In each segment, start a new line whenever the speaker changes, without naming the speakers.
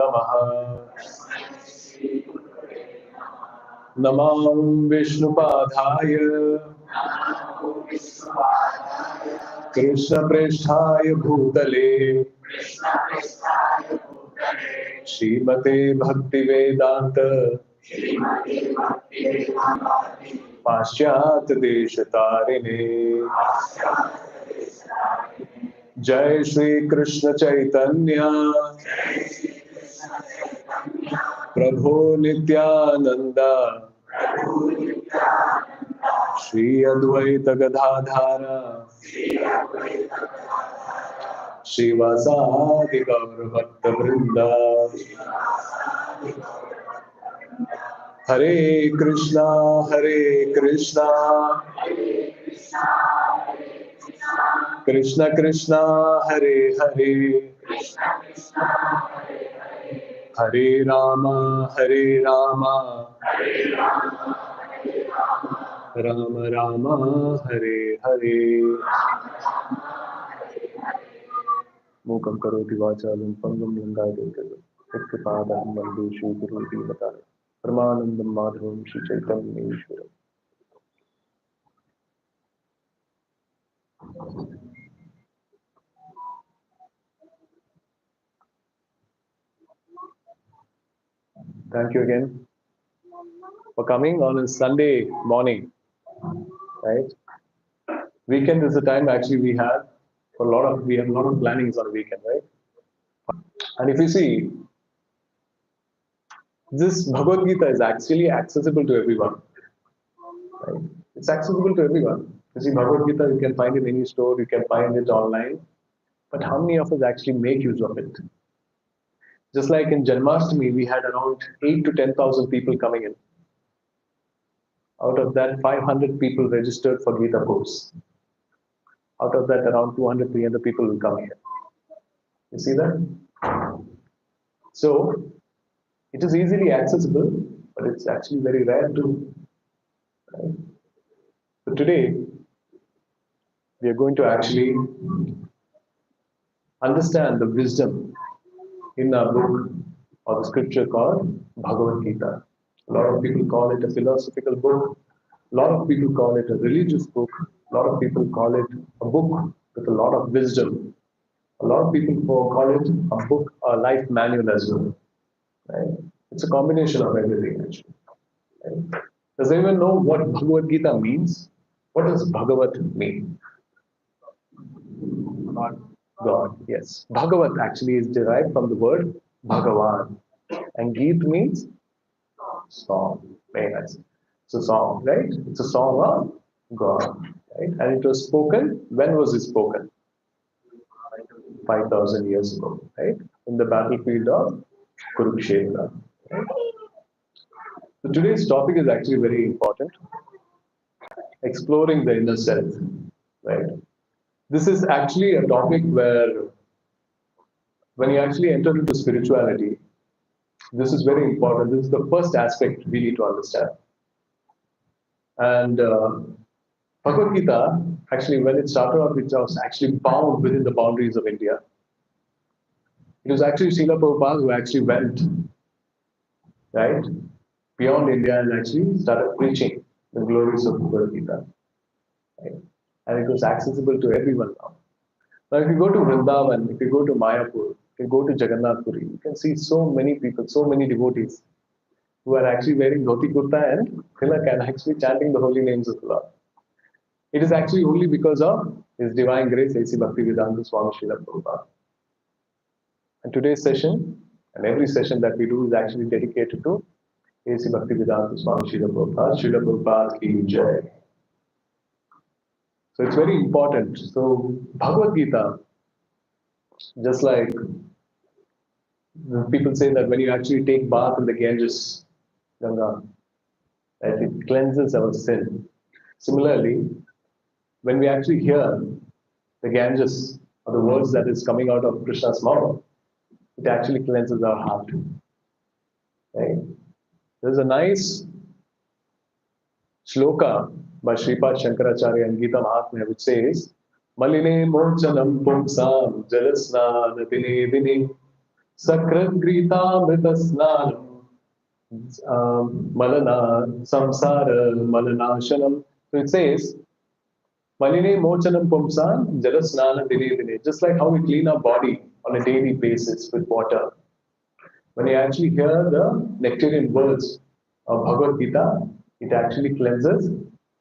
नमः। नमो विष्णुपादाय कृष्णप्रेष्ठाय भूतले श्रीमते भक्तिवेदांत पाश्चात्य देशतारिणे। जय श्री कृष्ण चैतन्य प्रभु नित्यानंद श्री अद्वैत गदाधर श्रीवासादि गौर भक्त वृंद। हरे कृष्णा कृष्ण कृष्णा हरे हरे हरे राम राम राम हरे हरे। मूकं करोति वाचालं पंगुं लंघयते यत्कृपादहं वन्दे श्रीगुरुं परमानन्दं माधवं श्रीचैतन्येश्वरम्। Thank you again for coming on a Sunday morning. Right, weekend is the time actually we have a lot of plannings on a weekend, right? And if you see, this Bhagavad Gita is actually accessible to everyone. Right? It's accessible to everyone. You see, Bhagavad Gita you can find in any store, you can find it online. But how many of us actually make use of it? Just like in Janmashtami, we had around 8 to 10,000 people coming in. Out of that, 500 people registered for Gita course. Out of that, around 200, 300 people will come here. You see that? So, it is easily accessible, but it's actually very rare too. Right? So today, we are going to actually understand the wisdom in a book or the scripture called Bhagavad Gita. A lot of people call it a philosophical book. A lot of people call it a religious book. A lot of people call it a book with a lot of wisdom. A lot of people call it a book, a life manual as well. Right? It's a combination of everything actually. Right? Does anyone know what Bhagavad Gita means? What does Bhagavat mean? God, yes. Bhagavat actually is derived from the word Bhagavan. And Geet means song. Very nice. It's a song, right? It's a song of God. Right? And it was spoken, when was it spoken? 5,000 years ago, right? In the battlefield of Kurukshetra. Right? So today's topic is actually very important. Exploring the inner self, right? This is actually a topic where when you actually enter into spirituality, this is very important. This is the first aspect we need to understand. And Bhagavad Gita, actually, when it started off, it was actually bound within the boundaries of India. It was actually Srila Prabhupada who actually went, right, beyond India and actually started preaching the glories of Bhagavad Gita. Right? And it was accessible to everyone now. Now, if you go to Vrindavan, if you go to Mayapur, if you go to Jagannath Puri, you can see so many people, so many devotees who are actually wearing dhoti kurta and tilak and actually chanting the holy names of the Lord. It is actually only because of His Divine Grace, A.C. Bhaktivedanta Swami Srila Prabhupada. And today's session, and every session that we do is actually dedicated to A.C. Bhaktivedanta Swami Srila Prabhupada. Srila Prabhupada ki jai. So it's very important. So Bhagavad Gita, just like people say that when you actually take bath in the Ganges, Ganga, that it cleanses our sin. Similarly, when we actually hear the Ganges or the words that is coming out of Krishna's mouth, it actually cleanses our heart. Right? There's a nice shloka by Sripad Shankaracharya in Gita Mahatmya which says, Maline mochanam pumsam jalasnana dine dine Sakrat Grita Mritasnanam Malana Samsara Malanashanam. So it says, Maline Mochanam Pumsan Jalasnana Dine Dine. Just like how we clean our body on a daily basis with water. When you actually hear the nectarian words of Bhagavad Gita, it actually cleanses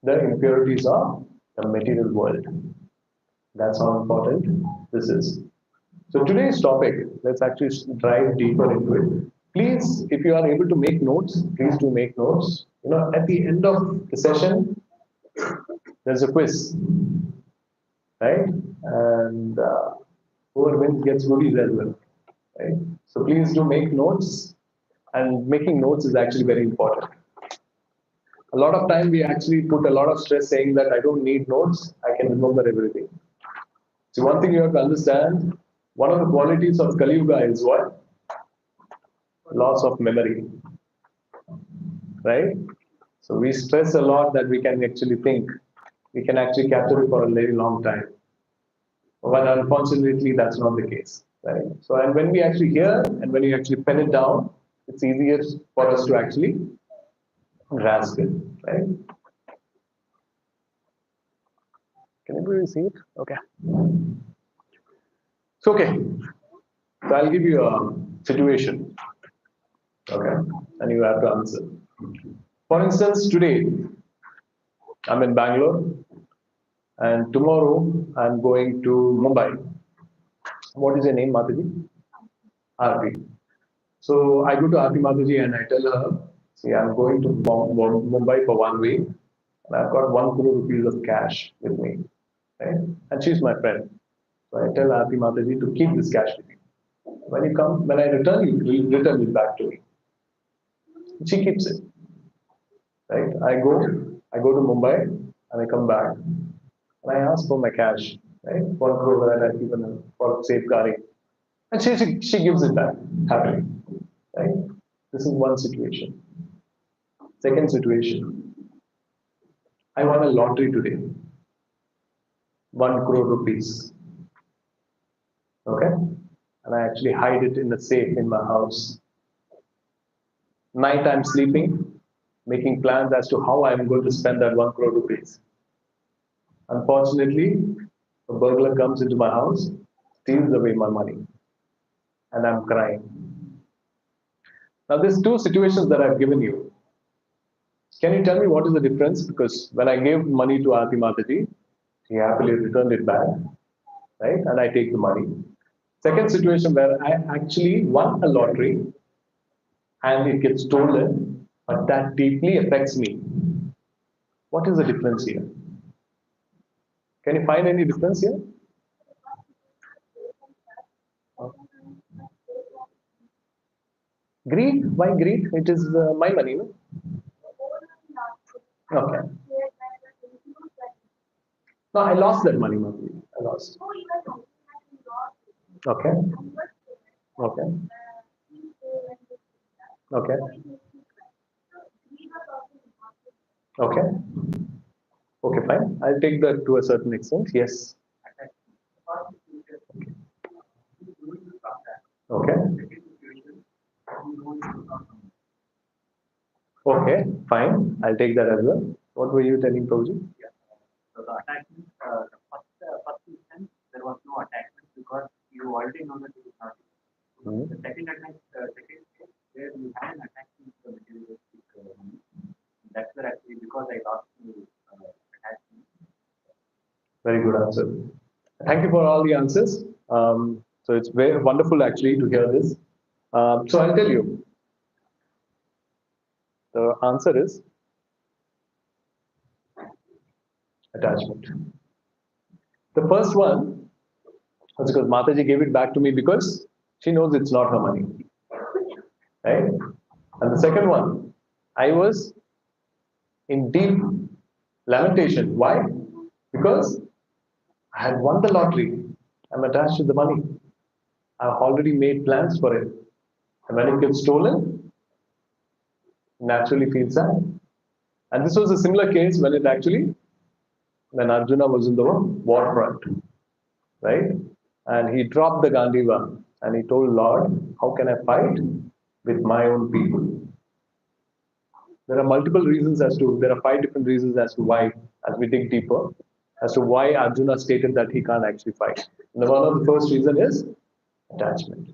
the impurities of the material world. That's how important this is. So today's topic, let's actually dive deeper into it. Please, if you are able to make notes, please do make notes. You know, at the end of the session, there's a quiz, right? And whoever wins gets goodies as well, right? So please do make notes, and making notes is actually very important. A lot of time we actually put a lot of stress saying that I don't need notes, I can remember everything. So one thing you have to understand, one of the qualities of Kali Yuga is what? Loss of memory, right? So we stress a lot that we can actually think, we can actually capture it for a very long time. But unfortunately, that's not the case, right? So, and when we actually hear and when you actually pen it down, it's easier for us to actually grasp it, right? Can everybody see it? Okay. So, okay. So I'll give you a situation, okay, and you have to answer. For instance, today I'm in Bangalore, and tomorrow I'm going to Mumbai. What is your name, Mataji? Aarti. So I go to Aarti Mataji and I tell her, see, I'm going to Mumbai for 1 week, and I've got 1 crore rupees of cash with me, right? And she's my friend. So I tell Aarti Mataji to keep this cash with me. When you come, when I return, you return it back to me. She keeps it, right? I go to Mumbai and I come back and I ask for my cash, right? 1 crore that I've given her for safeguarding, and she gives it back happily, right? This is one situation. Second situation, I won a lottery today, 1 crore rupees, okay? And I actually hide it in a safe in my house. Night I'm sleeping, making plans as to how I'm going to spend that 1 crore rupees. Unfortunately, a burglar comes into my house, steals away my money, and I'm crying. Now, there's two situations that I've given you. Can you tell me what is the difference? Because when I gave money to Aarti Mataji, she happily returned it back, right? And I take the money. Second situation where I actually won a lottery and it gets stolen, but that deeply affects me. What is the difference here? Can you find any difference here? Greed? Why greed? It is my money, no? Okay. No, I lost that money, Mataji. I lost. Okay. Okay. Okay. Okay. Okay, fine. I'll take that to a certain extent. Yes. Okay. Okay, fine. I'll take that as well. What were you telling, Prabhuji?
So the attachment, first instance, there was no attachment because you already know that it is not. The second second step where you have an attachment to the materialistic money, that's where actually because I lost the attachment.
Very good answer. Thank you for all the answers. So it's very wonderful actually to hear this. So I'll tell you. The answer is attachment. The first one was because Mataji gave it back to me because she knows it's not her money. Right? And the second one, I was in deep lamentation. Why? Because I had won the lottery. I'm attached to the money. I've already made plans for it. And when it gets stolen, naturally feel sad. And this was a similar case when Arjuna was in the war front, right? And he dropped the Gandiva. And he told Lord, how can I fight with my own people? There are multiple reasons there are 5 different reasons as to why, as we dig deeper, as to why Arjuna stated that he can't actually fight. And one of the first reason is attachment.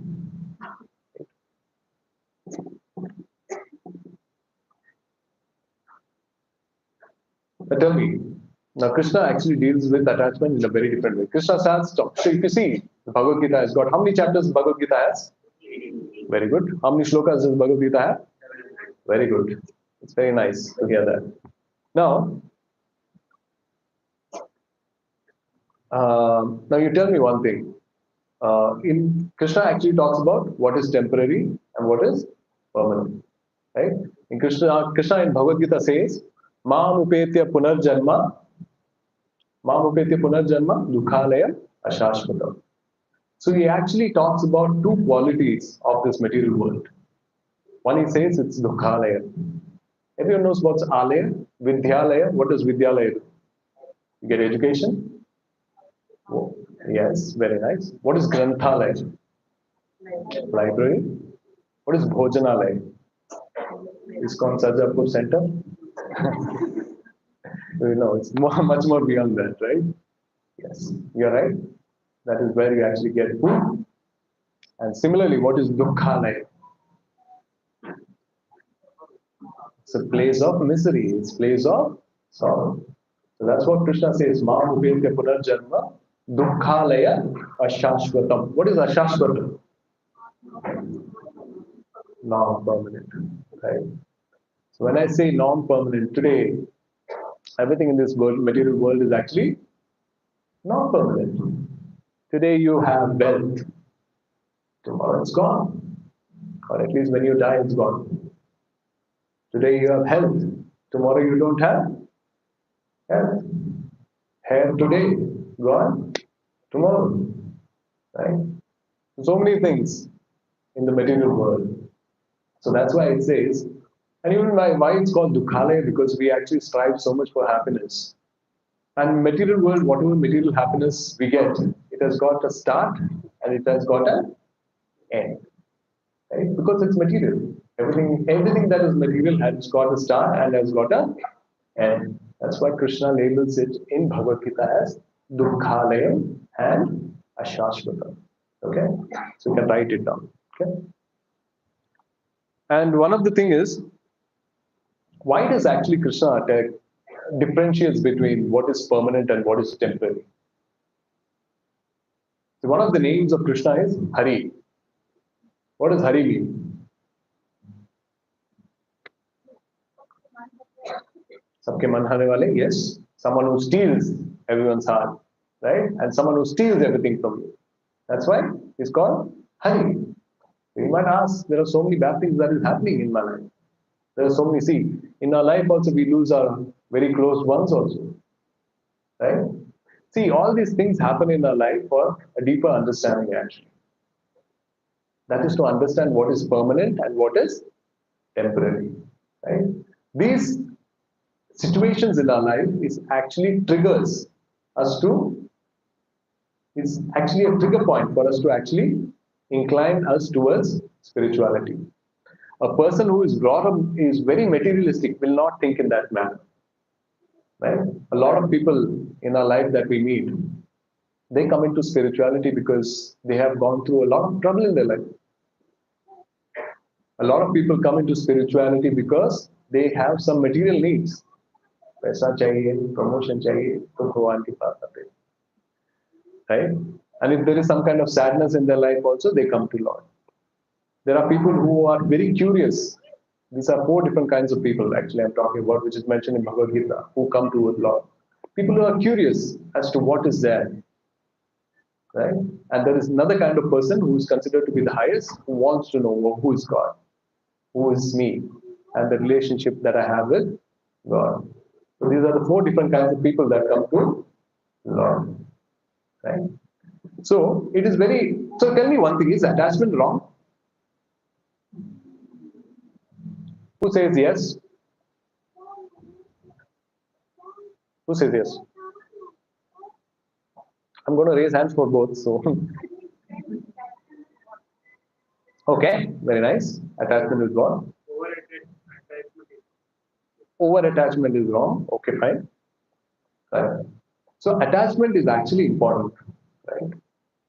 But tell me, now Krishna actually deals with attachment in a very different way. Krishna says, so if you see, the Bhagavad Gita has got, how many chapters Bhagavad Gita has? Very good. How many shlokas does Bhagavad Gita have? Very good. It's very nice to hear that. Now, now you tell me one thing. In Krishna actually talks about what is temporary and what is permanent, right? In Krishna in Bhagavad Gita says, "Mam upetya punarjanma, dukhalaya ashashvatam." So he actually talks about 2 qualities of this material world. One, he says it's dukhalaya. Everyone knows what's alaya, vidyalaya. What does vidyalaya do? You get education. Oh, yes, very nice. What is Granthalaya? Library. What is Bhojanalaya? ISKCON Sarjapur Center. It's much more beyond that, right? Yes, you're right. That is where you actually get food. And similarly, what is Dukkhalaya? It's a place of misery. It's a place of sorrow. So that's what Krishna says. Mam upetya punarjanma dukkhalaya ashashvatam. What is ashashvatam? Non-permanent, right? So when I say non-permanent, today, everything in this world, material world is actually non-permanent. Today you have wealth, tomorrow it's gone. Or at least when you die, it's gone. Today you have health, tomorrow you don't have health. Hair today, gone tomorrow. Right? So many things in the material world. So that's why it says, and even why it's called Dukhalaya, because we actually strive so much for happiness. And material world, whatever material happiness we get, it has got a start and it has got an end. Right? Because it's material. Everything that is material has got a start and has got an end. That's why Krishna labels it in Bhagavad Gita as Dukhalayam and Ashashvatam. Okay? So you can write it down. Okay? And one of the thing is, why does actually Krishna differentiates between what is permanent and what is temporary? So one of the names of Krishna is Hari. What does Hari mean? Sabke man hane wale, yes. Someone who steals everyone's heart, right? And someone who steals everything from you. That's why he's called Hari. You might ask, there are so many bad things that is happening in my life. There are so many, see, in our life also we lose our very close ones also, right? See, all these things happen in our life for a deeper understanding actually. That is to understand what is permanent and what is temporary, right? These situations in our life is actually triggers us to, it's actually a trigger point for us to actually incline us towards spirituality. A person who is brought up is very materialistic will not think in that manner. Right? A lot of people in our life that we meet, they come into spirituality because they have gone through a lot of trouble in their life. A lot of people come into spirituality because they have some material needs. Paisa chahiye, promotion chahiye, to Bhagwan ki paas aate. Right? And if there is some kind of sadness in their life also, they come to Lord. There are people who are very curious. These are 4 different kinds of people actually I'm talking about, which is mentioned in Bhagavad Gita, who come to Lord. People who are curious as to what is there. Right? And there is another kind of person who is considered to be the highest, who wants to know who is God, who is me, and the relationship that I have with God. So these are the 4 different kinds of people that come to Lord. Right? So it is very, so tell me one thing, is attachment wrong? Who says yes? Who says yes? I'm going to raise hands for both. So, Okay, very nice. Attachment is what?
Over-attachment is
Over attachment is wrong. Okay, fine. Right. So attachment is actually important, right?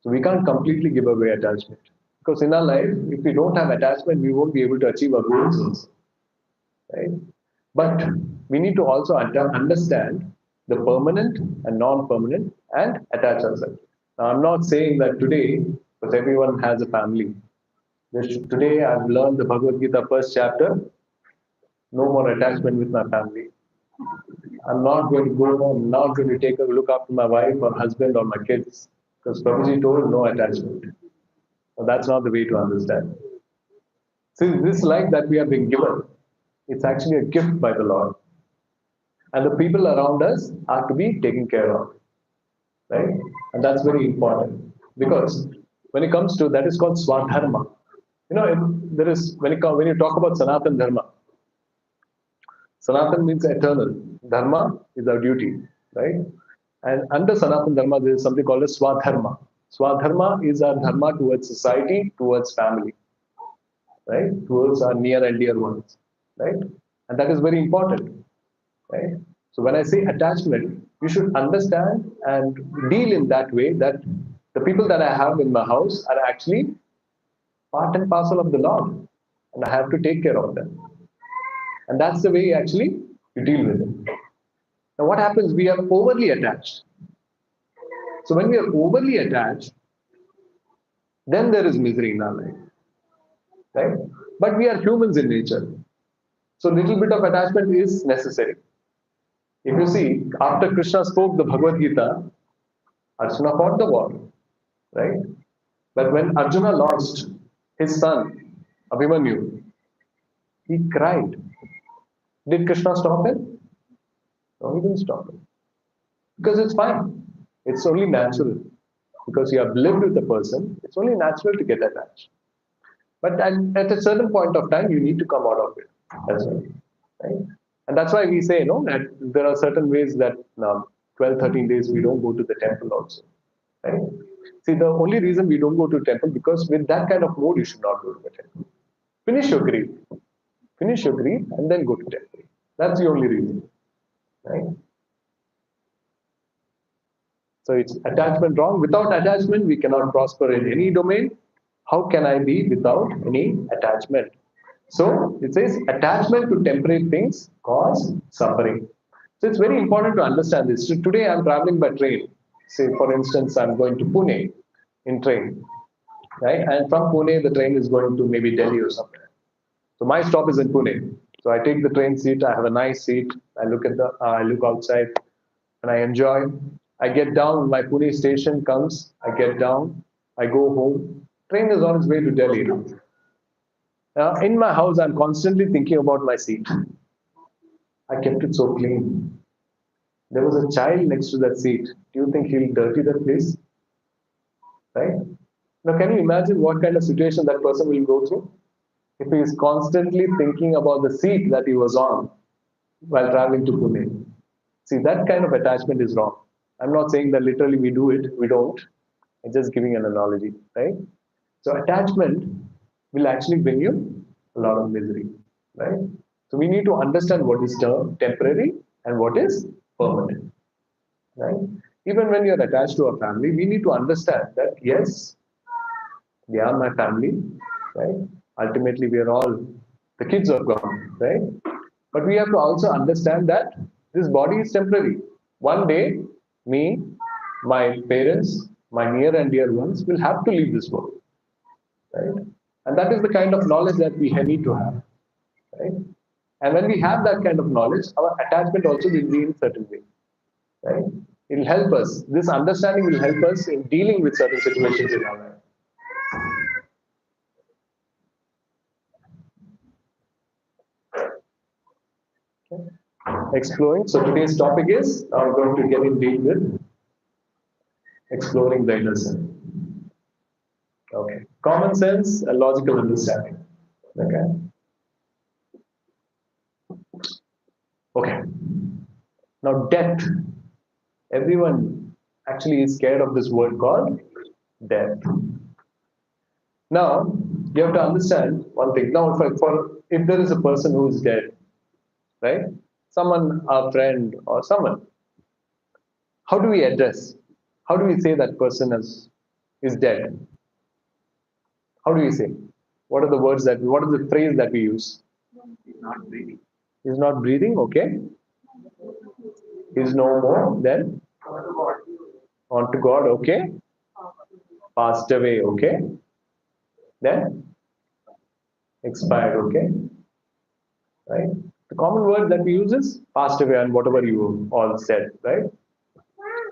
So we can't completely give away attachment because in our life, if we don't have attachment, we won't be able to achieve our goals, also, right? But we need to also understand the permanent and non-permanent and attach ourselves. Now, I'm not saying that today, because everyone has a family. Today, I've learned the Bhagavad Gita first chapter. No more attachment with my family. I'm not going to go home, I'm not going to take a look after my wife or husband or my kids. Because Prabhuji told no attachment. So that's not the way to understand. See, this life that we have been given, it's actually a gift by the Lord. And the people around us are to be taken care of. Right? And that's very important. Because when it comes to that is called Swadharma. There is when you talk about Sanatan Dharma, Sanatan means eternal. Dharma is our duty, right? And under Sanatan Dharma, there is something called a Swadharma. Swadharma is our dharma towards society, towards family, right? Towards our near and dear ones, right? And that is very important, right? So when I say attachment, you should understand and deal in that way that the people that I have in my house are actually part and parcel of the Lord, and I have to take care of them. And that's the way actually you deal with it. Now, what happens? We are overly attached. So when we are overly attached, then there is misery in our life, right? But we are humans in nature, so little bit of attachment is necessary. If you see, after Krishna spoke the Bhagavad Gita, Arjuna fought the war, right? But when Arjuna lost his son Abhimanyu, he cried. Did Krishna stop him? No, he didn't stop him. Because it's fine. It's only natural. Because you have lived with the person, it's only natural to get attached. But at a certain point of time, you need to come out of it as well. Right? And that's why we say, that there are certain ways that 12, 13 days we don't go to the temple also. Right? See, the only reason we don't go to temple because with that kind of mood, you should not go to the temple. Finish your grief. Finish your grief and then go to temple. That's the only reason. Right? So it's attachment wrong. Without attachment, we cannot prosper in any domain. How can I be without any attachment? So it says attachment to temporary things cause suffering. So it's very important to understand this. So today I'm traveling by train. Say for instance, I'm going to Pune in train, right? And from Pune, the train is going to maybe Delhi or somewhere. So my stop is in Pune. So I take the train seat. I have a nice seat. I look outside, and I enjoy. I get down. My Pune station comes. I get down. I go home. Train is on its way to Delhi now. In my house, I'm constantly thinking about my seat. I kept it so clean. There was a child next to that seat. Do you think he'll dirty that place? Right? Now, can you imagine what kind of situation that person will go through? If he is constantly thinking about the seat that he was on while traveling to Pune. See, that kind of attachment is wrong. I'm not saying that literally we do it, we don't. I'm just giving an analogy, right? So attachment will actually bring you a lot of misery, right? So we need to understand what is temporary and what is permanent, right? Even when you're attached to a family, we need to understand that yes, they are my family, right? Ultimately, we are all the kids of God, right? But we have to also understand that this body is temporary. One day, me, my parents, my near and dear ones will have to leave this world, right? And that is the kind of knowledge that we need to have, right? And when we have that kind of knowledge, our attachment also will be in certain way, right? It will help us. This understanding will help us in dealing with certain situations in our life. Okay. Exploring. So today's topic is I'm going to get in deep with exploring the inner self. Okay. Common sense and logical understanding. Okay. Okay. Now death. Everyone actually is scared of this word called death. Now, you have to understand one thing. Now, if there is a person who is dead, right? Someone, a friend or someone, how do we address? How do we say that person is dead? How do we say? What are the words what is the phrase that we use?
He's not breathing.
He's not breathing, okay. He's no more, then on to God, okay. Passed away, okay. Then expired, okay. Right? The common word that we use is passed away and whatever you all said, right?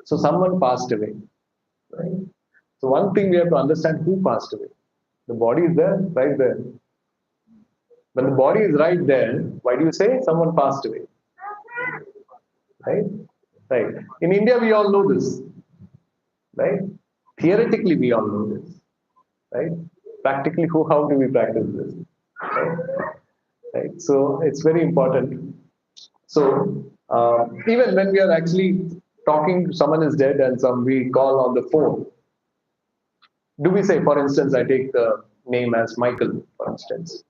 So someone passed away, right? So one thing we have to understand, who passed away. The body is there, right there. When the body is right there, why do you say someone passed away? Right? Right. In India, we all know this, right? Theoretically, we all know this, right? Practically, how do we practice this? Right? Right. So it's very important. So even when we are actually talking, someone is dead and we call on the phone. Do we say, for instance, I take the name as Michael, for instance.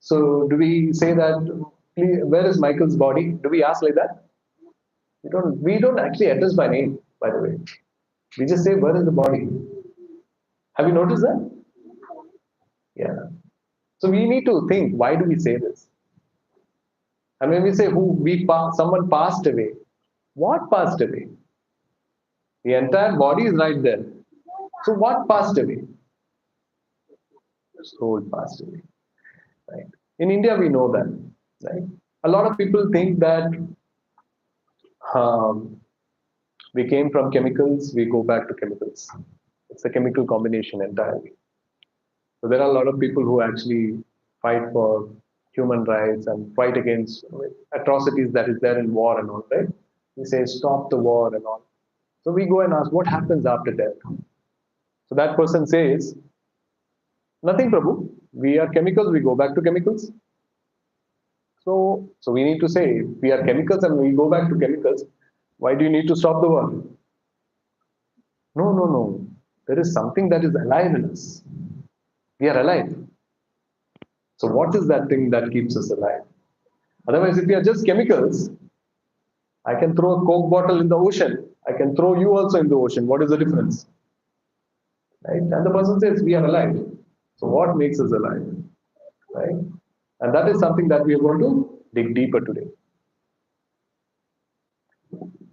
So do we say that, where is Michael's body? Do we ask like that? We don't actually address by name, by the way. We just say, where is the body? Have you noticed that? Yeah. So we need to think, why do we say this? And when we say someone passed away, what passed away? The entire body is right there. So what passed away? Soul passed away. Right. In India, we know that. Right. A lot of people think that we came from chemicals, we go back to chemicals. It's a chemical combination entirely. So there are a lot of people who actually fight for human rights and fight against atrocities that is there in war and all, right? We say stop the war and all. So we go and ask, what happens after death? So that person says, nothing, Prabhu. We are chemicals, we go back to chemicals. So we need to say, if we are chemicals and we go back to chemicals, why do you need to stop the war? No, no, no. There is something that is alive in us. We are alive. So what is that thing that keeps us alive? Otherwise, if we are just chemicals, I can throw a Coke bottle in the ocean. I can throw you also in the ocean. What is the difference? Right? And the person says, we are alive. So what makes us alive? Right? And that is something that we are going to dig deeper today.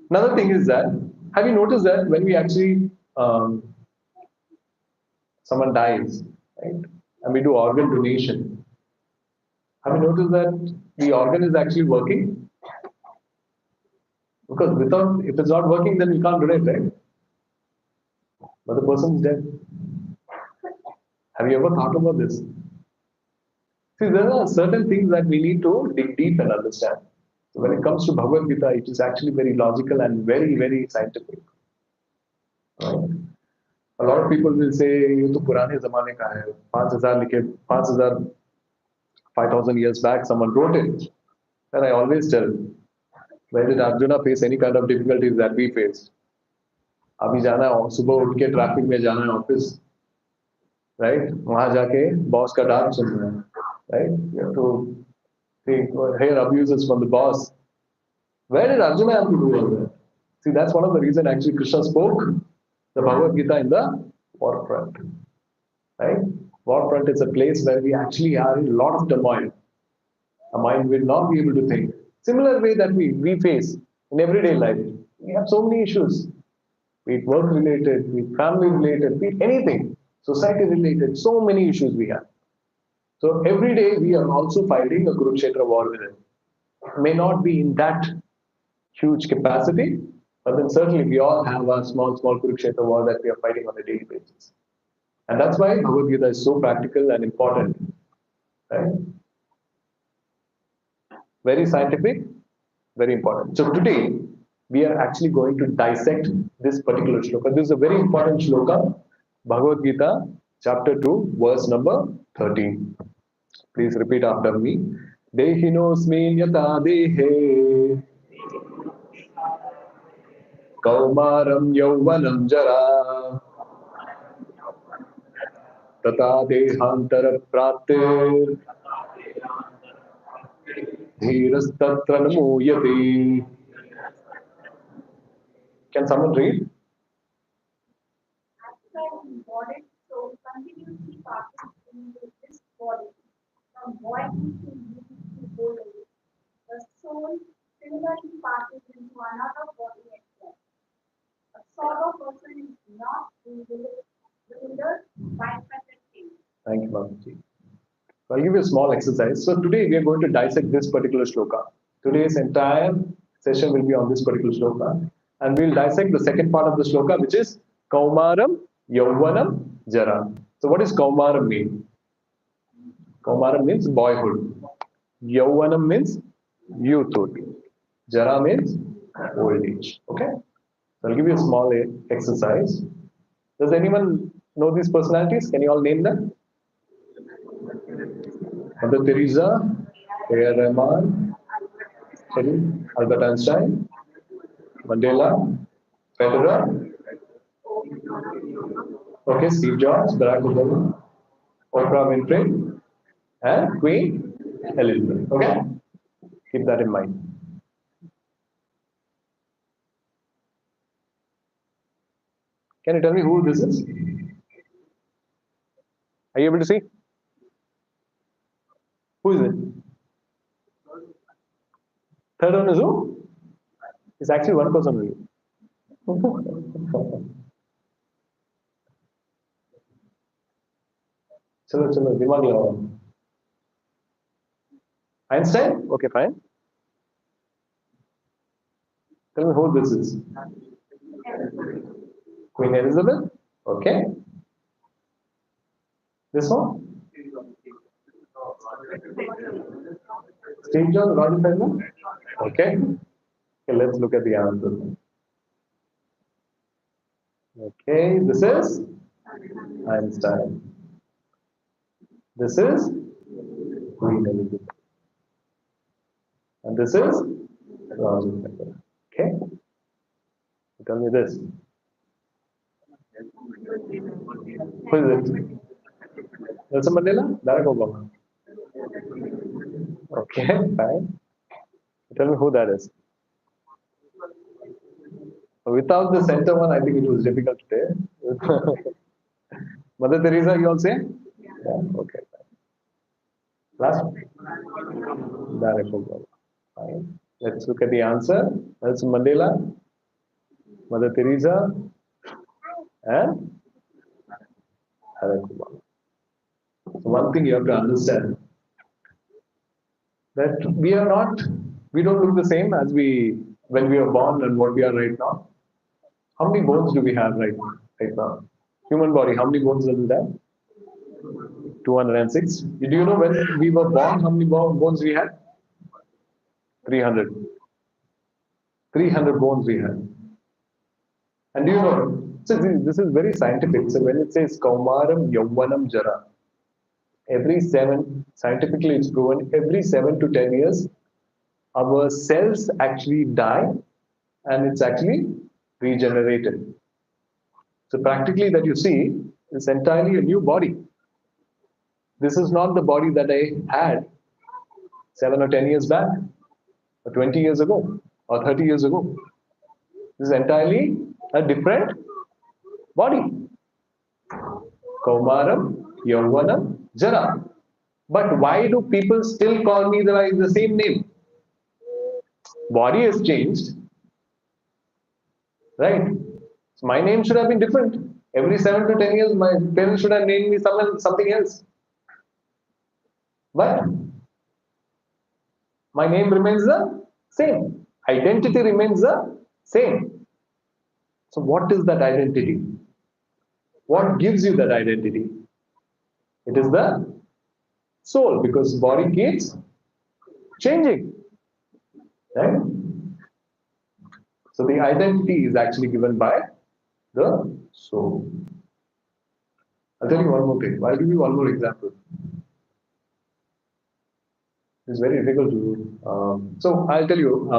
Another thing is that, have you noticed that when we actually, someone dies, right? And we do organ donation, have you noticed that the organ is actually working? Because if it's not working, then we can't donate, right? But the person is dead. Have you ever thought about this? See, there are certain things that we need to dig deep and understand. So when it comes to Bhagavad Gita, it is actually very logical and very, very scientific. Right? A lot of people will say, "ये तो पुराने ज़माने का है, 5,000 लिखे, 5,000, 5,000 years back, someone wrote it." And I always tell, where did Arjuna face any kind of difficulties that we faced? अभी जाना है, सुबह उठ के ट्रैफिक में जाना है ऑफिस, right? वहां जाके बॉस का डांट सुनना है, right? You have to hear abuses from the boss. Where did Arjuna have to do all that? See, that's one of the reasons actually Krishna spoke the Bhagavad Gita in the war front. Right? War front is a place where we actually are in a lot of turmoil. Our mind will not be able to think. Similar way that we face in everyday life. We have so many issues. Be it work related, be it family related, be it anything. Society related, so many issues we have. So every day we are also fighting a Kurukshetra war with it. May not be in that huge capacity, but then certainly we all have a small Kurukshetra war that we are fighting on a daily basis. And that's why Bhagavad Gita is so practical and important. Right? Very scientific, very important. So today, we are actually going to dissect this particular shloka. This is a very important shloka, Bhagavad Gita, chapter 2, verse number 13. Please repeat after me. Dehinosmin yata dehe Kaumaram yauvanam jara तथा देहांतर प्राप्तिर धीरस्तत्र न मूयते. Can someone read?
Actually, body soul continuously passes into this body from boyhood to youth to old age. The soul similarly passes into another body as well. A sorrow person is not bewildered by such a thing.
Thank you, Bhagavaji. I'll give you a small exercise. So today we are going to dissect this particular shloka. Today's entire session will be on this particular shloka. And we'll dissect the second part of the shloka, which is Kaumaram, Yauvanam, Jara. So what does Kaumaram mean? Kaumaram means boyhood. Yauvanam means youthhood. Jara means old age. Okay? So I'll give you a small exercise. Does anyone know these personalities? Can you all name them? Mother Teresa, A.R. Rahman, Albert Einstein, Mandela, Federer, okay, Steve Jobs, Barack Obama, Oprah Winfrey, and Queen Elizabeth. Okay, keep that in mind. Can you tell me who this is? Are you able to see? Who is it? Third one is who? It's actually one person only. Chalo, chalo, dimag lao. Einstein? Okay, fine. Tell me who this is. Queen Elizabeth? Okay. This one? Steve Jobs, Roger Federer? Okay. Okay, let's look at the answer. Okay, this is Einstein. This is Queen Elizabeth. And this is Roger Federer. Okay. Tell me this. Who is it? Nelson Mandela? Barack Obama. Okay, fine. Tell me who that is. Without the center one, I think it was difficult to tell. Mother Teresa, you all say? Yeah, okay. Last one. Barack Obama. Fine. Let's look at the answer. Nelson Mandela, Mother Teresa, and Barack Obama. So one thing you have to understand that we don't look the same as when we were born and what we are right now. How many bones do we have right now? Human body, how many bones does it have? 206. Do you know when we were born, how many bones we had? 300. 300 bones we had. And do you know, so this is very scientific. So when it says Kaumaram, Yauvanam, Jara, scientifically it's proven, every 7 to 10 years, our cells actually die and it's actually regenerated. So practically that you see is entirely a new body. This is not the body that I had 7 or 10 years back, or 20 years ago, or 30 years ago. This is entirely a different body. Kaumaram, Yauvanam, Jara. But why do people still call me the same name? Body has changed, right? So my name should have been different. Every 7 to 10 years, my parents should have named me something else. But my name remains the same. Identity remains the same. So what is that identity? What gives you that identity? It is the soul, because body keeps changing. Right? So the identity is actually given by the soul. I'll tell you one more thing. I'll give you one more example. It's very difficult to do. So I'll tell you,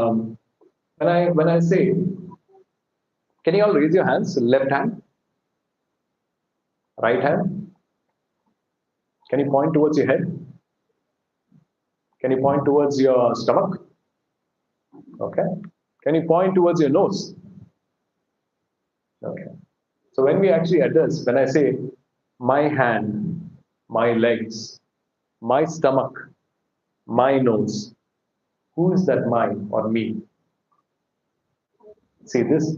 when I say, can you all raise your hands? Left hand, right hand, Can you point towards your head? Can you point towards your stomach? Okay. Can you point towards your nose? Okay. So when we actually address, when I say my hand, my legs, my stomach, my nose, who is that mine or me? See this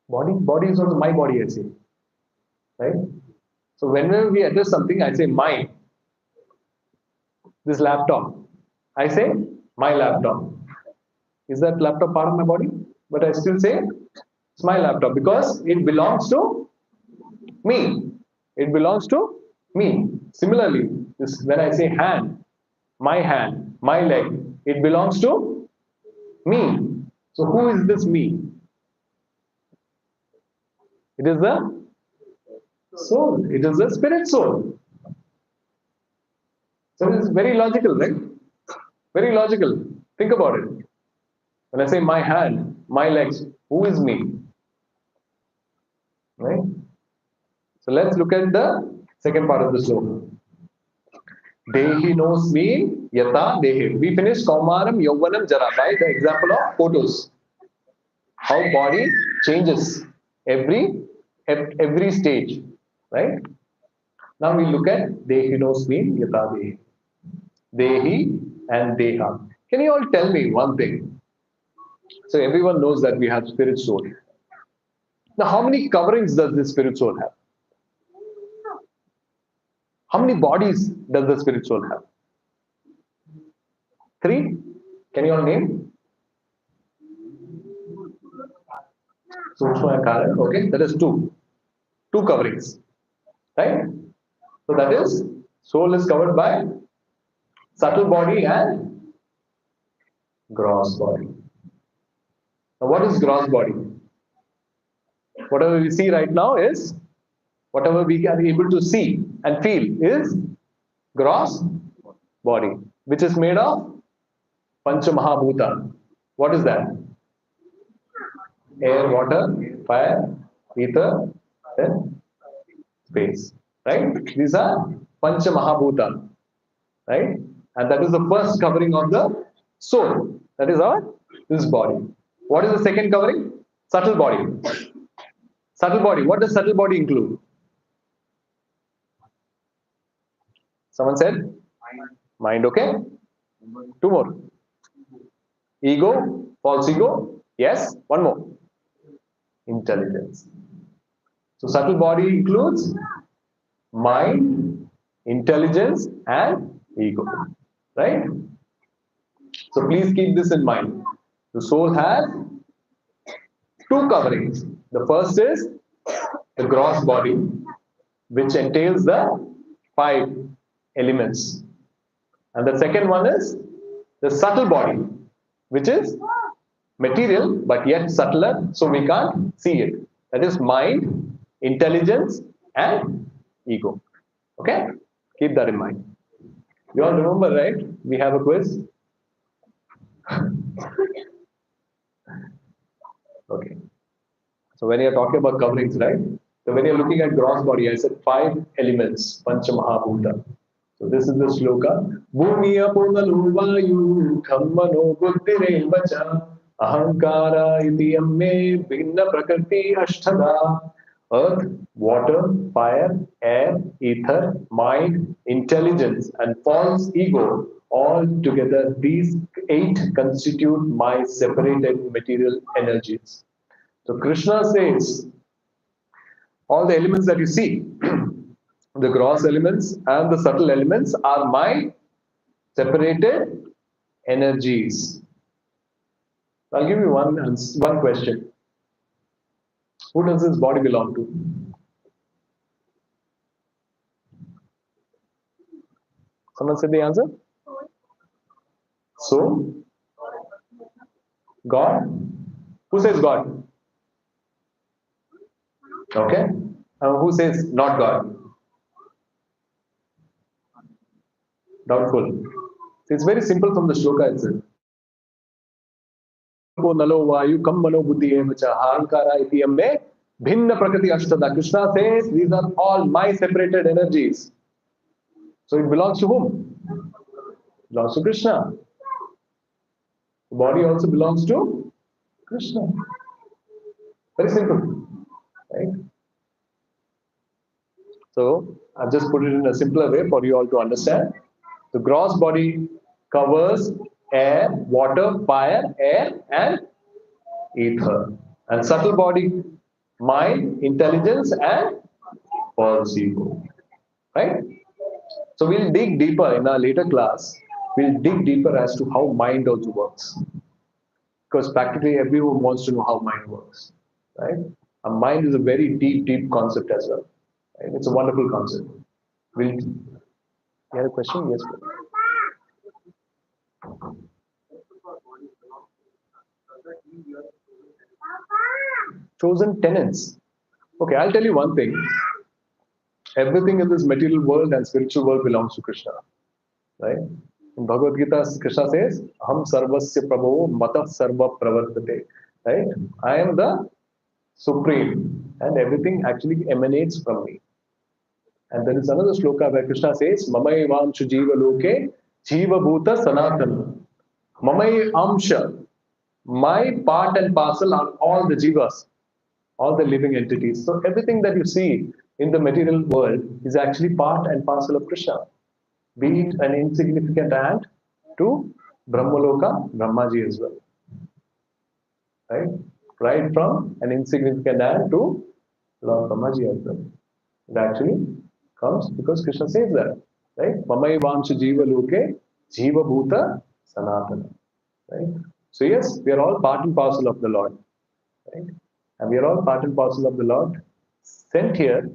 body is also my body, I say. Right? So whenever we address something, I say mine. This laptop. I say my laptop. Is that laptop part of my body? But I still say it's my laptop because it belongs to me. It belongs to me. Similarly, this, when I say hand, my leg, it belongs to me. So who is this me? It is the soul. It is the spirit soul. So it is very logical, right? Very logical. Think about it. When I say my hand, my legs, who is me? Right? So let's look at the second part of the sloka. Dehi knows me, yata dehi. We finished Kaumaram, Yauvanam, Jara by the example of photos. How body changes every stage, right? Now we look at Dehi knows me, yata dehi. Dehi and Deha. Can you all tell me one thing? So everyone knows that we have spirit soul. Now, how many coverings does this spirit soul have? How many bodies does the spirit soul have? 3? Can you all name? Sukshma and Kara. Okay, that is 2. 2 coverings. Right? So that is, soul is covered by subtle body and gross body. Now, what is gross body? Whatever we see right now is, whatever we are able to see and feel is gross body, which is made of Pancha Mahabhuta. What is that? Air, water, fire, ether, then space. Right? These are Pancha Mahabhuta. Right? And that is the first covering of the soul. That is this body. What is the second covering? Subtle body. Subtle body. What does subtle body include? Someone said? Mind, okay? 2 more. Ego, false ego. Yes. 1 more. Intelligence. So subtle body includes mind, intelligence, and ego. Right? So please keep this in mind. The soul has 2 coverings. The first is the gross body, which entails the 5 elements. And the second one is the subtle body, which is material but yet subtler, so we can't see it. That is mind, intelligence, and ego. Okay? Keep that in mind. You all remember, right? We have a quiz. Okay. So when you're talking about coverings, right? So when you're looking at gross body, I said 5 elements, Pancha Mahabhuta. So this is the sloka. Bhumiya Pungaluvayu Kammano Buddhire Vacha Ahankara Idiyamme Bhinna Prakriti Ashtada. Earth, water, fire, air, ether, mind, intelligence, and false ego. All together, these 8 constitute my separated material energies. So Krishna says, all the elements that you see, the gross elements and the subtle elements are my separated energies. I'll give you one question. Who does this body belong to? Someone said the answer? So, God? Who says God? Okay. Who says not God? Doubtful. It's very simple from the shloka itself. Nalo vayu kammano buddhi evacha ahankara iti amme bhinna prakriti ashtada. Krishna says these are all my separated energies. So it belongs to whom? It belongs to Krishna. The body also belongs to Krishna. Very simple, right? So I've just put it in a simpler way for you all to understand. The gross body covers air, water, fire, air, and ether. And subtle body, mind, intelligence, and false ego. Right? So we'll dig deeper in our later class. We'll dig deeper as to how mind also works. Because practically everyone wants to know how mind works. Right? A mind is a very deep, deep concept as well. Right? It's a wonderful concept. You had a question? Yes. Chosen tenants. Okay, I'll tell you one thing. Everything in this material world and spiritual world belongs to Krishna. Right? In Bhagavad Gita, Krishna says, Aham sarvasya prabho matah sarva pravartate. Right? I am the supreme and everything actually emanates from me. And there is another sloka where Krishna says, Mamai vamshu jiva loke jiva bhuta sanatana. Mamai amsha. My part and parcel are all the jivas, all the living entities. So everything that you see in the material world is actually part and parcel of Krishna. Be it an insignificant ant to Brahmaloka, Brahmaji as well. Right? Right from an insignificant ant to Lord Brahmaji as well. It actually comes because Krishna says that. Right? Mamai vamsha jiva loke jiva bhuta sanatana. Right? So yes, we are all part and parcel of the Lord. Right? And we are all part and parcel of the Lord sent here.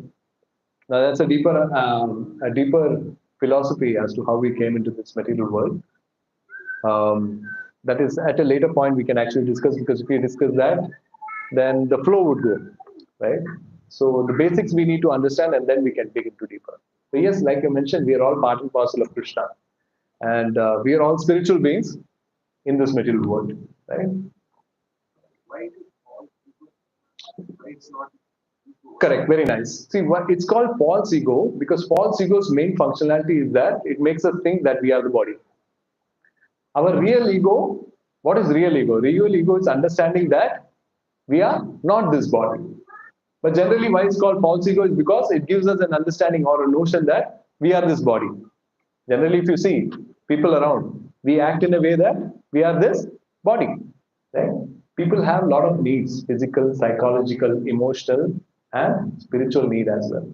Now that's a deeper philosophy as to how we came into this material world. That is at a later point we can actually discuss, because if we discuss that, then the flow would go, right? So the basics we need to understand, and then we can dig into deeper. So yes, like I mentioned, we are all part and parcel of Krishna, and we are all spiritual beings in this material world, right?
Why it is false ego? Why it's not ego?
Correct, very nice. See, what it's called false ego because false ego's main functionality is that it makes us think that we are the body. Our real ego, what is real ego? Real ego is understanding that we are not this body. But generally, why it's called false ego is because it gives us an understanding or a notion that we are this body. Generally, if you see people around, we act in a way that we are this body. Right? People have a lot of needs: physical, psychological, emotional, and spiritual need as well.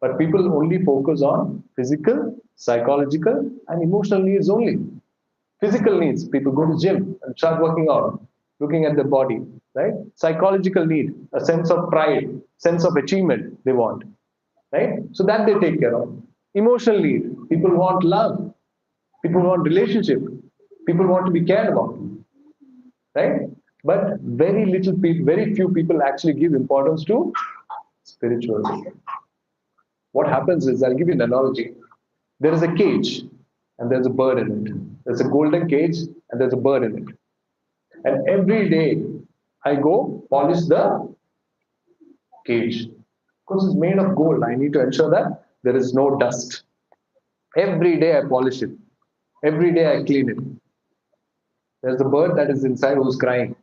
But people only focus on physical, psychological, and emotional needs only. Physical needs, people go to gym and start working out, looking at their body, right? Psychological need, a sense of pride, sense of achievement they want, right? So that they take care of. Emotional need, people want love, people want relationship, people want to be cared about, right? But very little people, very few people actually give importance to spirituality. What happens is, I'll give you an analogy. There is a cage and there's a bird in it. There's a golden cage and there's a bird in it. And every day I go polish the cage. Because it's made of gold, I need to ensure that there is no dust. Every day I polish it. Every day I clean it. There's a bird that is inside who's crying.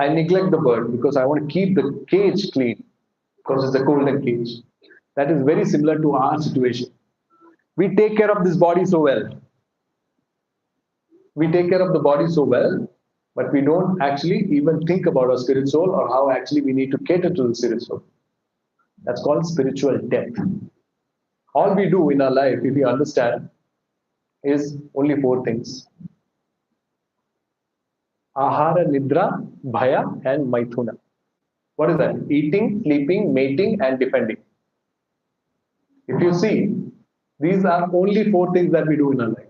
I neglect the bird because I want to keep the cage clean because it's a golden cage. That is very similar to our situation. We take care of this body so well. We take care of the body so well, but we don't actually even think about our spirit soul or how actually we need to cater to the spirit soul. That's called spiritual death. All we do in our life, if you understand, is only 4 things. Ahara, Nidra, Bhaya, and Maithuna. What is that? Eating, sleeping, mating, and defending. If you see, these are only 4 things that we do in our life.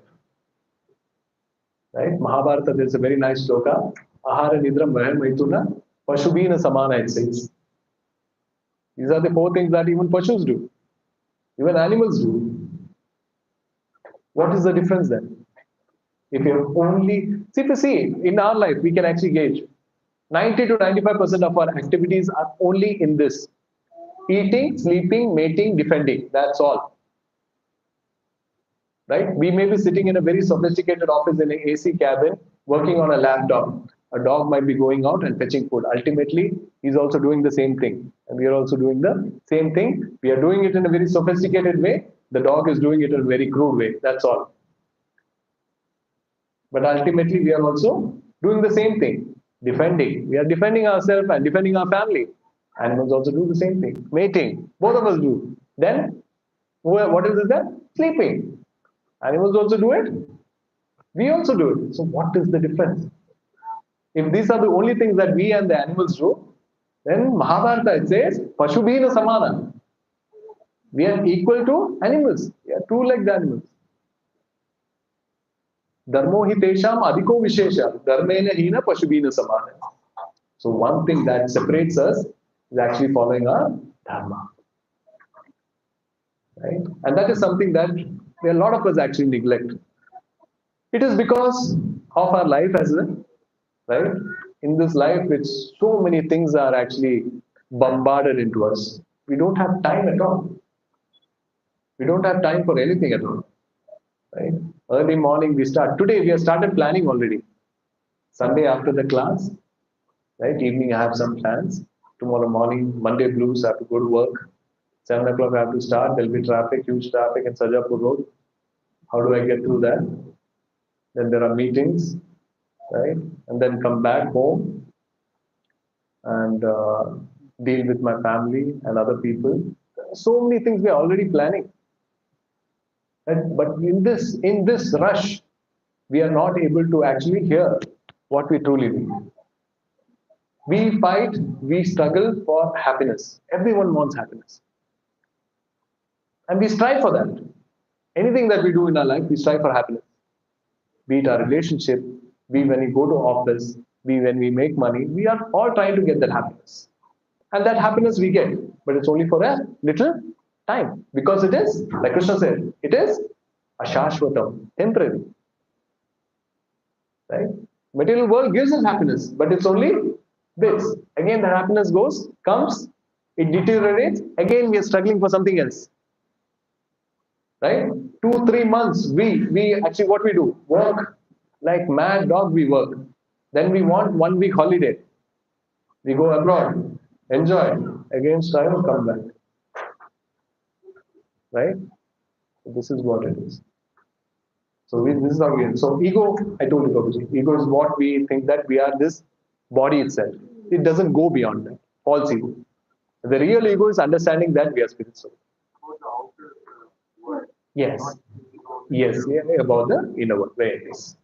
Right? Mahabharata, there's a very nice sloka. Ahara, Nidra, Bhaya, Maithuna, Pashubhina Samana, it says. These are the 4 things that even Pashus do. Even animals do. What is the difference then? If you only if you see in our life, we can actually gauge 90 to 95% of our activities are only in this: eating, sleeping, mating, defending. That's all. right? We may be sitting in a very sophisticated office in an AC cabin, working on a laptop. A dog might be going out and fetching food. Ultimately, he's also doing the same thing. And we are also doing the same thing. We are doing it in a very sophisticated way. The dog is doing it in a very crude way. That's all. But ultimately, we are also doing the same thing, defending. We are defending ourselves and defending our family. Animals also do the same thing, mating. Both of us do. Then, what is it then? Sleeping. Animals also do it. We also do it. So, what is the difference? If these are the only things that we and the animals do, then Mahabharata it says, Pashubhina Samana. We are equal to animals. We are two like the animals. Dharmo hi tesham adhiko vishesha. Dharmena hina pashubhina samana. So one thing that separates us is actually following our dharma. Right? And that is something that a lot of us actually neglect. It is because of our life as well, right? In this life, which so many things are actually bombarded into us. We don't have time at all. We don't have time for anything at all. Right? Early morning we start. Today we have started planning already. Sunday after the class, right? Evening I have some plans. Tomorrow morning, Monday blues, I have to go to work. 7 o'clock I have to start. There'll be traffic, huge traffic in Sarjapur Road. How do I get through that? Then there are meetings, right? And then come back home and deal with my family and other people. So many things we are already planning. Right? But in this rush, we are not able to actually hear what we truly need. We fight, we struggle for happiness. Everyone wants happiness. And we strive for that. Anything that we do in our life, we strive for happiness. Be it our relationship, be when we go to office, be when we make money, we are all trying to get that happiness. And that happiness we get, but it's only for a little time. Because it is, like Krishna said, it is ashashvatam, temporary. Right? Material world gives us happiness, but it's only this. Again, the happiness comes, it deteriorates. Again, we are struggling for something else. Right? 2-3 months, we actually what we do, work like mad dog. We work. Then we want 1 week holiday. We go abroad, enjoy. Again, struggle, come back. Right? This is what it is. So this is how we end. So ego, I told you, Babuji, ego is what we think that we are this body itself. It doesn't go beyond that. False ego. The real ego is understanding that we are spiritual. Yes. Yes, yeah, about the inner world, where it is.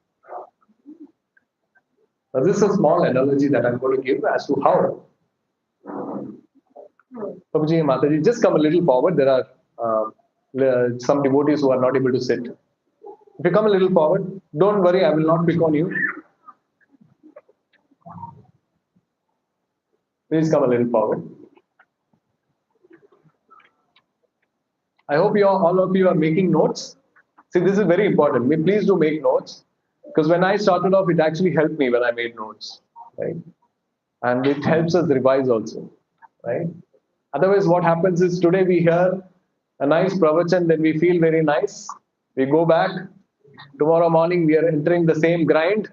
Now, this is a small analogy that I'm going to give as to how. Babuji and Mataji, just come a little forward. There are some devotees who are not able to sit. If you come a little forward, don't worry, I will not pick on you. Please come a little forward. I hope all of you are making notes. See, this is very important. Please do make notes. Because when I started off, it actually helped me when I made notes. Right? And it helps us revise also. Right? Otherwise, what happens is today we hear a nice pravachan, then we feel very nice. We go back. Tomorrow morning, we are entering the same grind.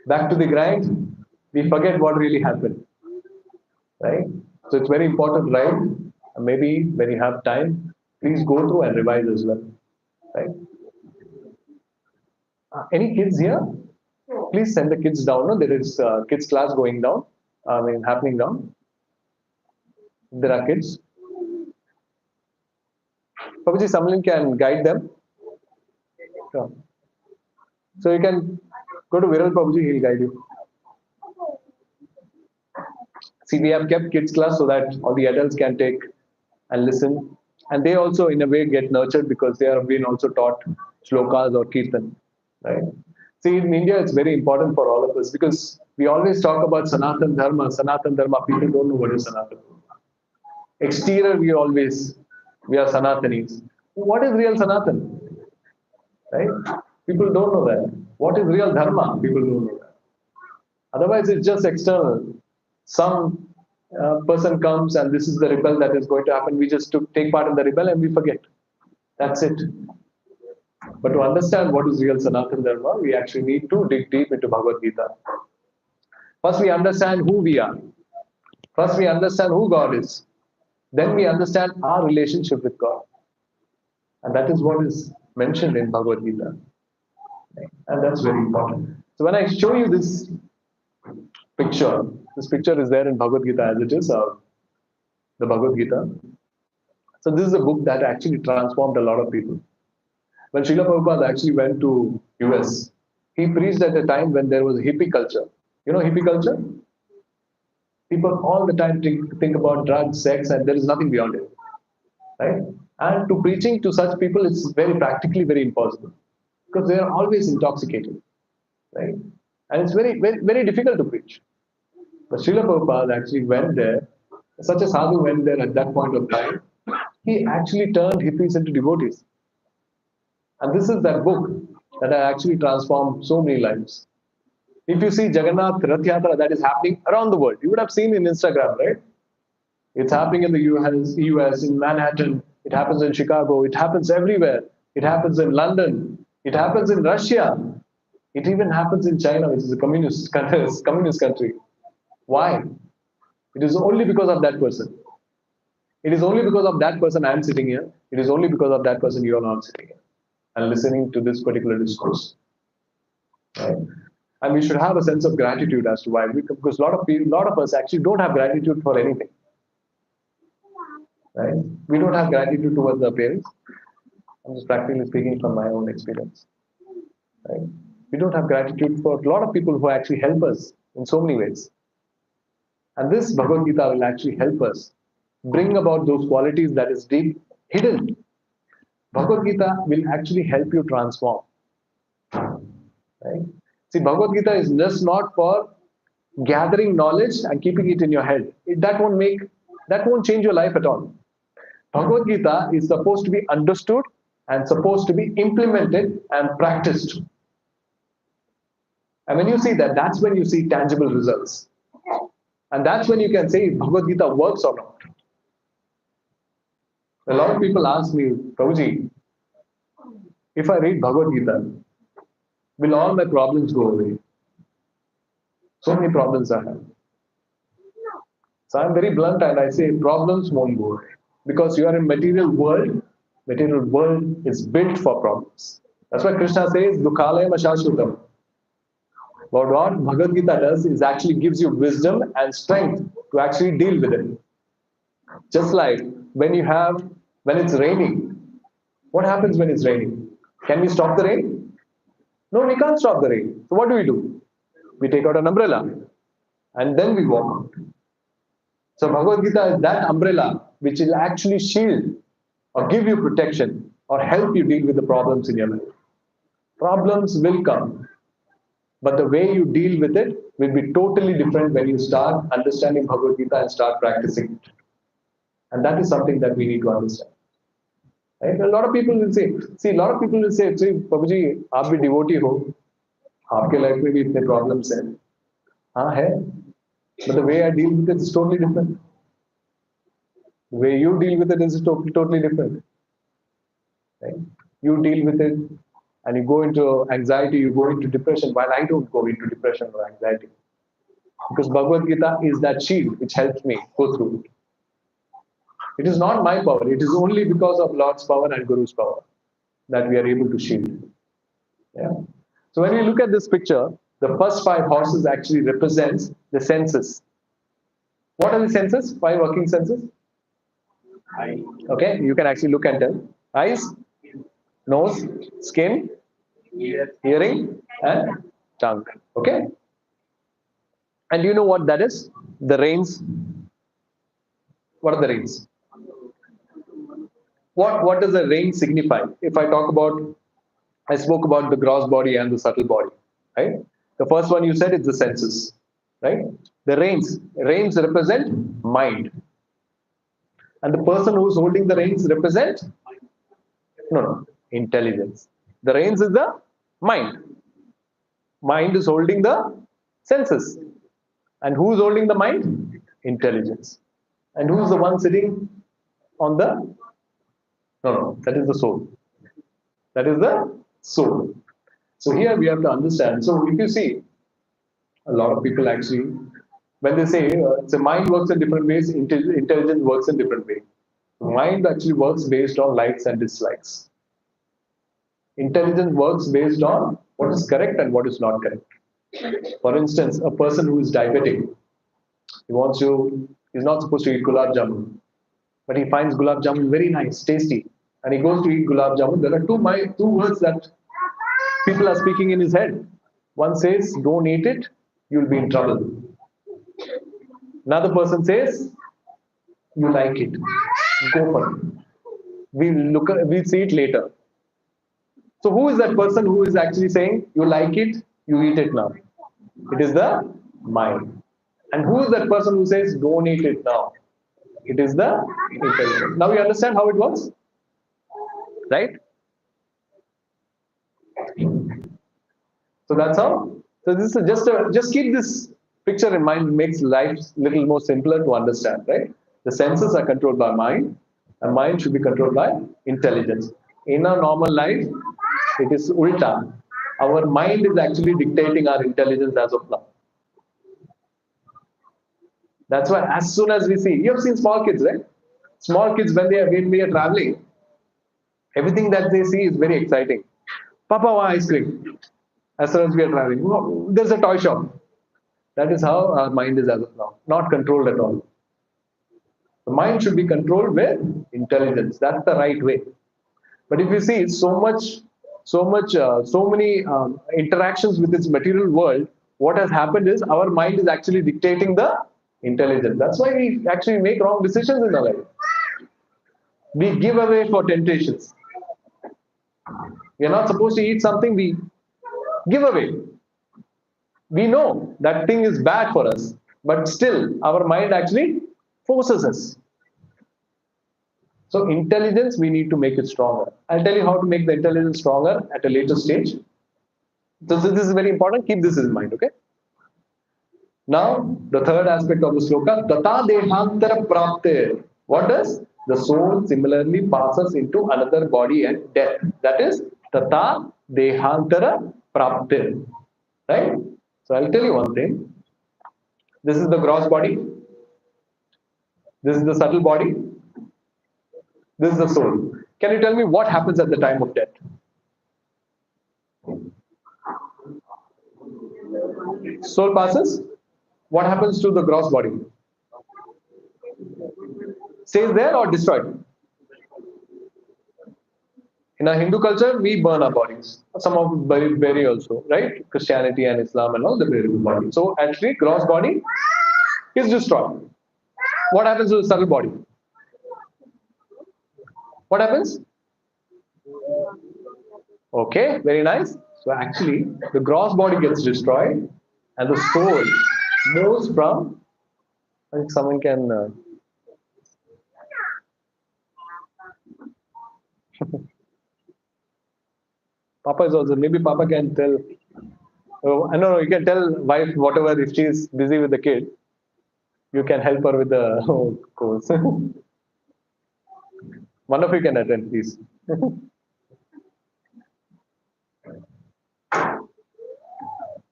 Back to the grind. We forget what really happened. Right? So it's very important, right? Maybe when you have time, please go through and revise as well. Right? Any kids here? Please send the kids down. No? There is kids class going down. Happening down. There are kids. Babuji, someone can guide them. Sure. So you can go to Viral Babuji, he'll guide you. See, we have kept kids class so that all the adults can take and listen. And they also, in a way, get nurtured because they have been also taught shlokas or kirtan. Right? See, in India, it's very important for all of us because we always talk about Sanatan Dharma. Sanatan Dharma, people don't know what is Sanatan Dharma. Exterior, we are Sanatanis. What is real Sanatan? Right? People don't know that. What is real Dharma? People don't know that. Otherwise, it's just external. Some person comes and this is the rebel that is going to happen. We just take part in the rebel and we forget. That's it. But to understand what is real Sanatana Dharma, we actually need to dig deep into Bhagavad Gita. First, we understand who we are. First, we understand who God is. Then we understand our relationship with God. And that is what is mentioned in Bhagavad Gita. And that's very important. So when I show you this picture is there in Bhagavad Gita as it is, the Bhagavad Gita. So this is a book that actually transformed a lot of people. When Srila Prabhupada actually went to US, he preached at a time when there was a hippie culture. You know hippie culture? People all the time think about drugs, sex, and there is nothing beyond it. Right? And to preaching to such people, it's practically very impossible. Because they are always intoxicated. Right? And it's very difficult to preach. But Srila Prabhupada actually went there, such a sadhu went there at that point of time, he actually turned hippies into devotees. And this is that book that has actually transformed so many lives. If you see Jagannath Rath Yatra that is happening around the world, you would have seen in Instagram, right? It's happening in the US, in Manhattan, it happens in Chicago, it happens everywhere. It happens in London, it happens in Russia, it even happens in China, which is a communist country. Why? It is only because of that person. It is only because of that person I am sitting here. It is only because of that person you are not sitting here and listening to this particular discourse. Right? And we should have a sense of gratitude as to why. Because a lot of us actually don't have gratitude for anything. Right? We don't have gratitude towards our parents. I'm just practically speaking from my own experience. Right? We don't have gratitude for a lot of people who actually help us in so many ways. And this Bhagavad Gita will actually help us bring about those qualities that is deep hidden. Bhagavad Gita will actually help you transform. Right? See, Bhagavad Gita is just not for gathering knowledge and keeping it in your head. That won't change your life at all. Bhagavad Gita is supposed to be understood and supposed to be implemented and practiced. And when you see that, that's when you see tangible results. And that's when you can say if Bhagavad Gita works or not. A lot of people ask me, Prabhuji, if I read Bhagavad Gita, will all my problems go away? So many problems I have. So I'm very blunt and I say problems won't go away. Because you are in material world. Material world is built for problems. That's why Krishna says, Dukhalayam Ashashrutam. But what Bhagavad Gita does is actually gives you wisdom and strength to actually deal with it. Just like when it's raining. What happens when it's raining? Can we stop the rain? No, we can't stop the rain. So what do? We take out an umbrella and then we walk out. So Bhagavad Gita is that umbrella which will actually shield or give you protection or help you deal with the problems in your life. Problems will come. But the way you deal with it will be totally different when you start understanding Bhagavad Gita and start practicing it. And that is something that we need to understand. Right? A lot of people will say, Prabhuji, आप भी devotee हो, आपके life में भी इतने problems हैं. हाँ है, but the way I deal with it is totally different. The way you deal with it is totally different. Right? You deal with it and you go into anxiety, you go into depression, while I don't go into depression or anxiety. Because Bhagavad Gita is that shield which helps me go through it. It is not my power. It is only because of Lord's power and Guru's power that we are able to shield. Yeah. So when we look at this picture, the first 5 horses actually represents the senses. What are the senses? 5 working senses? Okay, you can actually look and tell. Eyes, nose, skin, hearing, and tongue. Okay? And you know what that is? The reins. What are the reins? What does the rein signify? If I spoke about the gross body and the subtle body, right? The first one you said is the senses, right? The reins represent mind. And the person who's holding the reins represent? No, intelligence. The reins is the mind. Mind is holding the senses. And who's holding the mind? Intelligence. And who's the one sitting on the? No, that is the soul. That is the soul. So here we have to understand. So if you see, a lot of people actually, when they say the mind works in different ways, intelligence works in different ways. Mind actually works based on likes and dislikes. Intelligence works based on what is correct and what is not correct. For instance, a person who is diabetic, he's not supposed to eat gulab jamun, but he finds gulab jamun very nice, tasty, and he goes to eat gulab jamun. There are two words that people are speaking in his head. One says, "Don't eat it, you'll be in trouble." Another person says, "You like it, go for it. We'll see it later." So who is that person who is actually saying, "You like it, you eat it now"? It is the mind. And who is that person who says, "Don't eat it now"? It is the intelligence. Now you understand how it works, right? So that's how. So this is just keep this picture in mind. It makes life little more simpler to understand, right? The senses are controlled by mind, and mind should be controlled by intelligence. In our normal life, it is ulta. Our mind is actually dictating our intelligence as of now. That's why as soon as we see, you have seen small kids, right? Small kids when we are traveling, everything that they see is very exciting. Papa, want ice cream. As soon as we are traveling, oh, there's a toy shop. That is how our mind is as of now, not controlled at all. The mind should be controlled with intelligence. That's the right way. But if you see so many interactions with its material world, what has happened is our mind is actually dictating the intelligence. That's why we actually make wrong decisions in our life. We give away for temptations. We are not supposed to eat something, we give away. We know that thing is bad for us, but still our mind actually forces us. So intelligence, we need to make it stronger. I'll tell you how to make the intelligence stronger at a later stage. So this is very important. Keep this in mind, okay? Now, the third aspect of the sloka, tata dehantara prapte. What does? The soul similarly passes into another body at death. That is, tata dehantara prapte. Right? So I'll tell you one thing. This is the gross body. This is the subtle body. This is the soul. Can you tell me what happens at the time of death? Soul passes. What happens to the gross body? Stays there or destroyed? In our Hindu culture, we burn our bodies. Some of bury also, right? Christianity and Islam and all, they bury the body. So actually, gross body is destroyed. What happens to the subtle body? What happens? Okay, very nice. So actually, the gross body gets destroyed, and the soul moves from. I think someone can. Papa is also, maybe Papa can tell. Oh, I know you can tell wife whatever if she is busy with the kid. You can help her with the course. One of you can attend, please.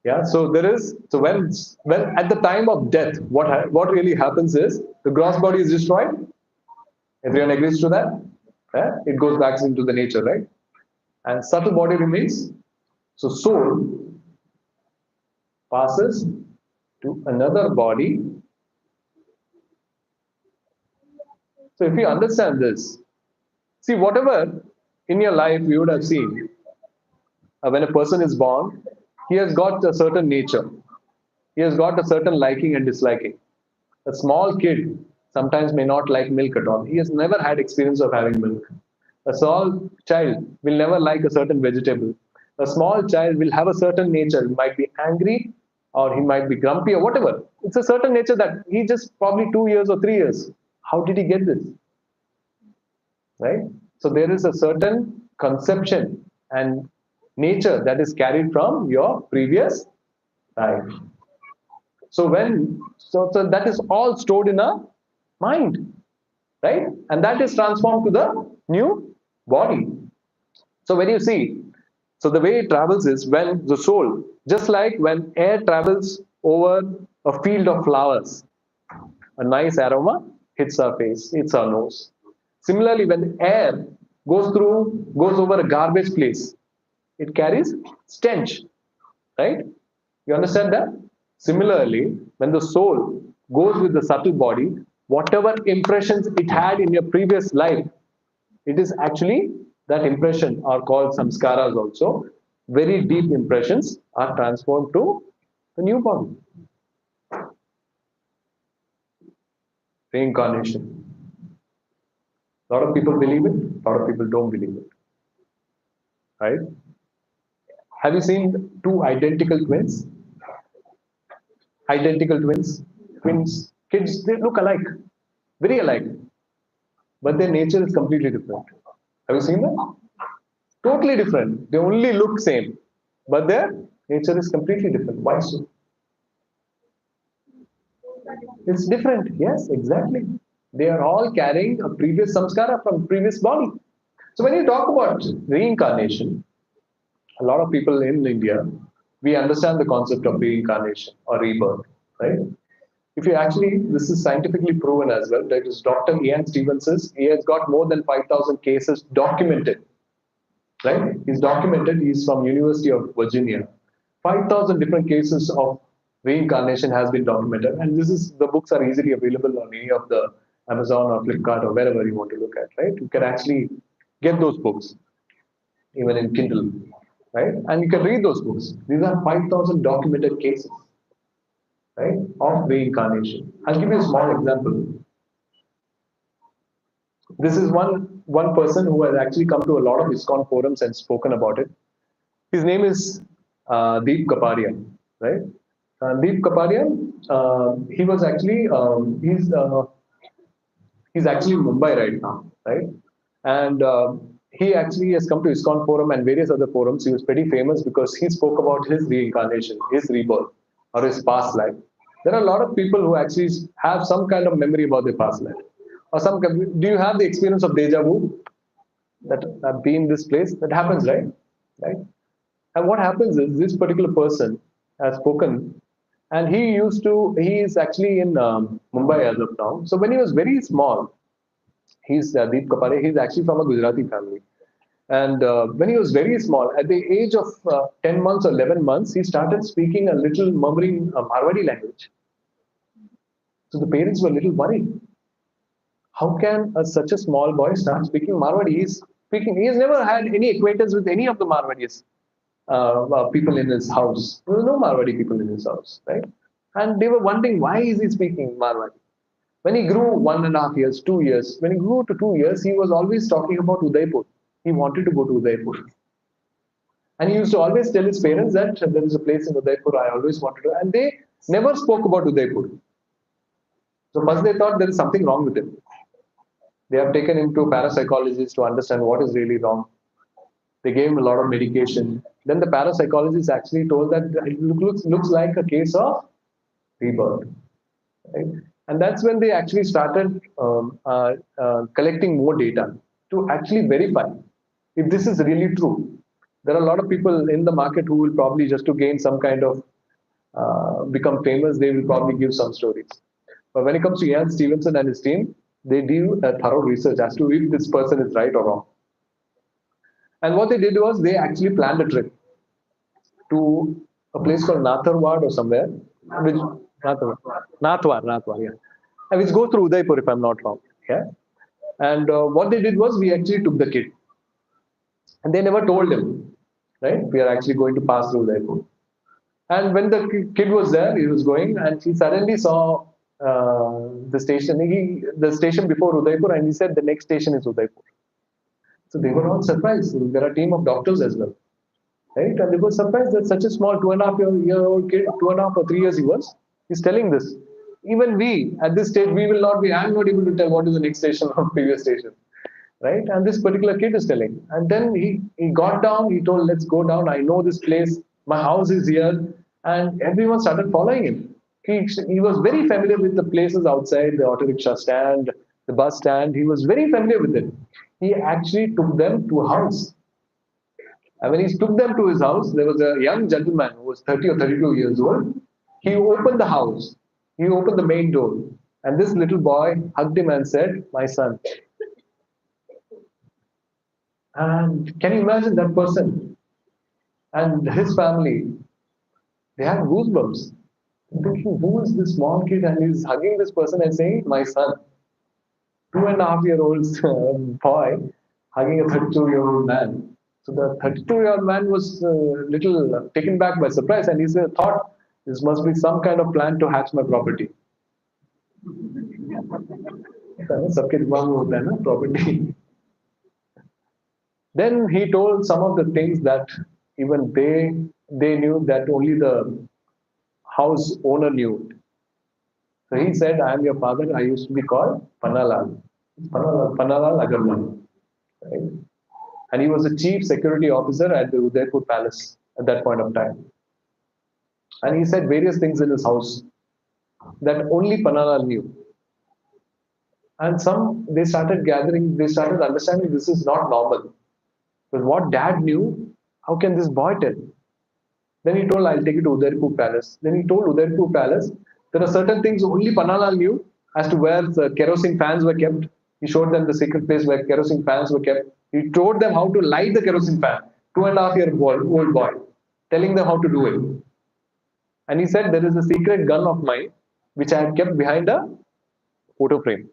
Yeah. So there is. So when at the time of death, what really happens is the gross body is destroyed. Everyone agrees to that. Yeah? It goes back into the nature, right? And subtle body remains. So soul passes to another body. So if you understand this, see whatever in your life you would have seen, when a person is born, he has got a certain nature. He has got a certain liking and disliking. A small kid sometimes may not like milk at all. He has never had experience of having milk. A small child will never like a certain vegetable. A small child will have a certain nature. He might be angry or he might be grumpy or whatever. It's a certain nature that he just probably 2 years or 3 years. How did he get this? Right? So there is a certain conception and nature that is carried from your previous life. So that is all stored in a mind, right? And that is transformed to the new body. So when you see, so the way it travels is when the soul, just like when air travels over a field of flowers, a nice aroma hits our face, hits our nose. Similarly, when the air goes over a garbage place, it carries stench, right? You understand that? Similarly, when the soul goes with the subtle body, whatever impressions it had in your previous life, it is actually that impression are called samskaras also. Very deep impressions are transformed to the new body. Reincarnation. A lot of people believe it, a lot of people don't believe it. Right? Have you seen two identical twins? Identical twins? Twins, kids, they look alike, very alike, but their nature is completely different. Have you seen that? Totally different. They only look same, but their nature is completely different. Why so? It's different. Yes, exactly. They are all carrying a previous samskara from previous body. So when you talk about reincarnation, a lot of people in India, we understand the concept of reincarnation or rebirth, right? If you actually, this is scientifically proven as well. That is Dr. Ian Stevens's. He has got more than 5,000 cases documented, right? He's documented. He's from University of Virginia. 5,000 different cases of reincarnation has been documented, and this is the books are easily available on any of the Amazon or Flipkart or wherever you want to look at, right? You can actually get those books even in Kindle, right? And you can read those books. These are 5,000 documented cases, right, of reincarnation. I'll give you a small example. This is one person who has actually come to a lot of ISKCON forums and spoken about it. His name is Deep Kapadia, right? Deep Kapadia, he was actually he's actually in Mumbai right now, right? And he actually has come to ISKCON forum and various other forums. He was pretty famous because he spoke about his reincarnation, his rebirth, or his past life. There are a lot of people who actually have some kind of memory about their past life. Or some, do you have the experience of deja vu? That I've been in this place? That happens, right? Right? And what happens is this particular person has spoken, and he is actually in Mumbai as of now. So when he was very small, he's Deep Kapare, he's actually from a Gujarati family. And when he was very small, at the age of 10 months or 11 months, he started speaking a little murmuring Marwadi language. So the parents were a little worried. How can such a small boy start speaking Marwadi? He has never had any acquaintance with any of the Marwadis people in his house. There were no Marwadi people in his house, right? And they were wondering, why is he speaking Marwadi? When he grew 1.5 years, 2 years, when he grew to 2 years, he was always talking about Udaipur. He wanted to go to Udaipur. And he used to always tell his parents that there is a place in Udaipur I always wanted to, and they never spoke about Udaipur. So first they thought there is something wrong with him. They have taken him to a parapsychologist to understand what is really wrong. They gave him a lot of medication. Then the parapsychologist actually told that it looks like a case of rebirth. Right? And that's when they actually started collecting more data to actually verify if this is really true. There are a lot of people in the market who will probably just to gain some kind of become famous, they will probably give some stories. But when it comes to Ian Stevenson and his team, they do a thorough research as to if this person is right or wrong. And what they did was they actually planned a trip to a place called Natharwad or somewhere, which Nathwar, yeah, and which goes through Udaipur if I'm not wrong. Yeah, and what they did was we actually took the kid, and they never told him, right? We are actually going to pass through Udaipur. And when the kid was there, he was going, and he suddenly saw the station. The station before Udaipur, and he said the next station is Udaipur. So they were all surprised. There are a team of doctors as well, right? And they were surprised that such a small 2.5-year-old kid, 2.5 or 3 years he was, he's telling this. Even we, at this stage, we will not be, I'm not able to tell what is the next station or previous station, right? And this particular kid is telling. And then he got down, he told, let's go down. I know this place. My house is here. And everyone started following him. He was very familiar with the places outside, the auto rickshaw stand, the bus stand. He was very familiar with it. He actually took them to a house. And when he took them to his house, there was a young gentleman who was 30 or 32 years old. He opened the house, he opened the main door, and this little boy hugged him and said, "My son." And can you imagine that person and his family? They had goosebumps. Thinking, who is this small kid? And he's hugging this person and saying, "My son." 2.5-year-old boy hugging a 32-year-old man. So the 32-year-old man was little taken back by surprise, and he said, thought this must be some kind of plan to hatch my property. सबके दिमाग में होता है ना property. Then he told some of the things that even they knew that only the house owner knew. So he said, "I am your father. I used to be called Pannalal, Pannalal Agarwal." Right? And he was the chief security officer at the Udaipur Palace at that point of time. And he said various things in his house that only Pannalal knew. And they started gathering, they started understanding this is not normal. But what dad knew, how can this boy tell? Then he told, "I'll take you to Udaipur Palace." Then he told Udaipur Palace, there are certain things only Pannalal knew as to where the kerosene fans were kept. He showed them the secret place where kerosene fans were kept. He told them how to light the kerosene fan. 2.5-year-old boy, telling them how to do it. And he said, there is a secret gun of mine which I had kept behind a photo frame.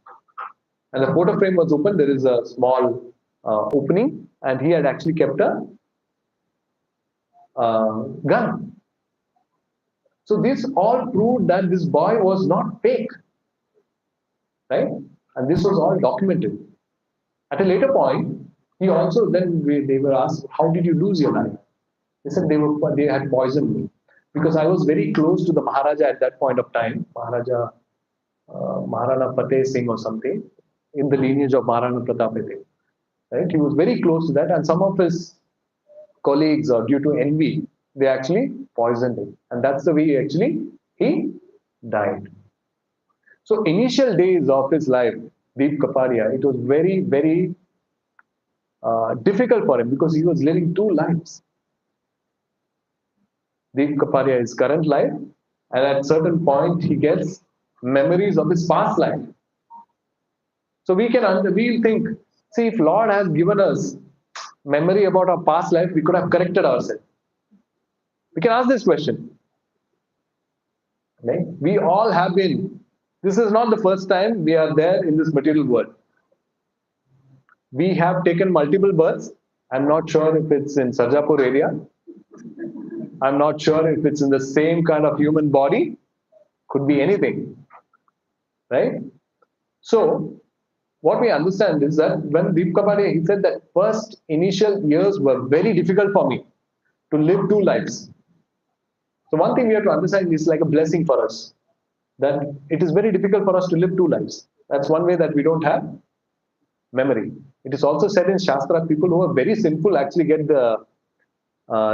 And the photo frame was open. There is a small opening, and he had actually kept a gun. So this all proved that this boy was not fake, right? And this was all documented. At a later point, he also they were asked, "How did you lose your life?" They said they had poisoned me because I was very close to the Maharaja at that point of time, Maharana Fateh Singh or something, in the lineage of Maharana Pratap Singh. Right? He was very close to that, and some of his colleagues, or due to envy, they actually poisoned him, and that's the way he died. So initial days of his life, Deep Kapadia, it was very, very difficult for him because he was living two lives. Deep Kapadia, his current life, and at certain point he gets memories of his past life. So we'll think, see, if Lord has given us memory about our past life, we could have corrected ourselves. We can ask this question. Right? We all have been. This is not the first time we are there in this material world. We have taken multiple births. I'm not sure if it's in Sarjapur area. I'm not sure if it's in the same kind of human body. Could be anything. Right? So, what we understand is that when Deep Kapadia, he said that first initial years were very difficult for me to live two lives. So one thing we have to understand is like a blessing for us, that it is very difficult for us to live two lives. That's one way that we don't have memory. It is also said in Shastra, people who are very sinful actually get the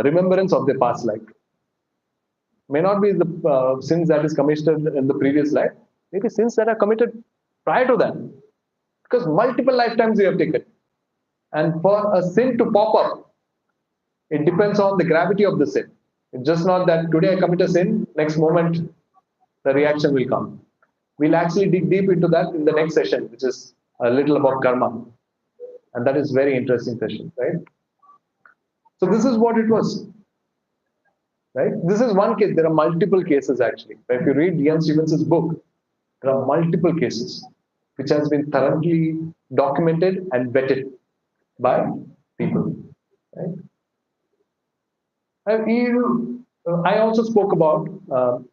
remembrance of their past life. May not be the sins that is committed in the previous life, maybe sins that are committed prior to that. Because multiple lifetimes we have taken. And for a sin to pop up, it depends on the gravity of the sin. It's just not that today I commit a sin, next moment the reaction will come. We'll actually dig deep into that in the next session, which is a little about karma. And that is very interesting session, right? So this is what it was. Right? This is one case. There are multiple cases actually. If you read Ian Stevenson's book, there are multiple cases which has been thoroughly documented and vetted by people. Right? I also spoke about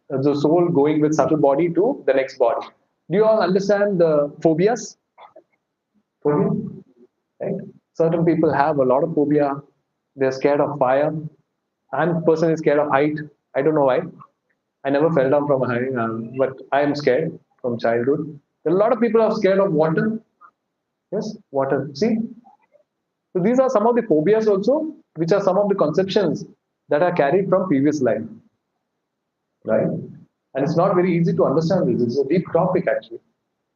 the soul going with subtle body to the next body. Do you all understand the phobias? Phobia? Right? Certain people have a lot of phobia. They're scared of fire. I'm personally scared of height. I don't know why. I never fell down from a high, but I am scared from childhood. A lot of people are scared of water. Yes, water. See? So these are some of the phobias also, which are some of the conceptions that are carried from previous life. Right? And it's not very easy to understand this. It's a deep topic actually.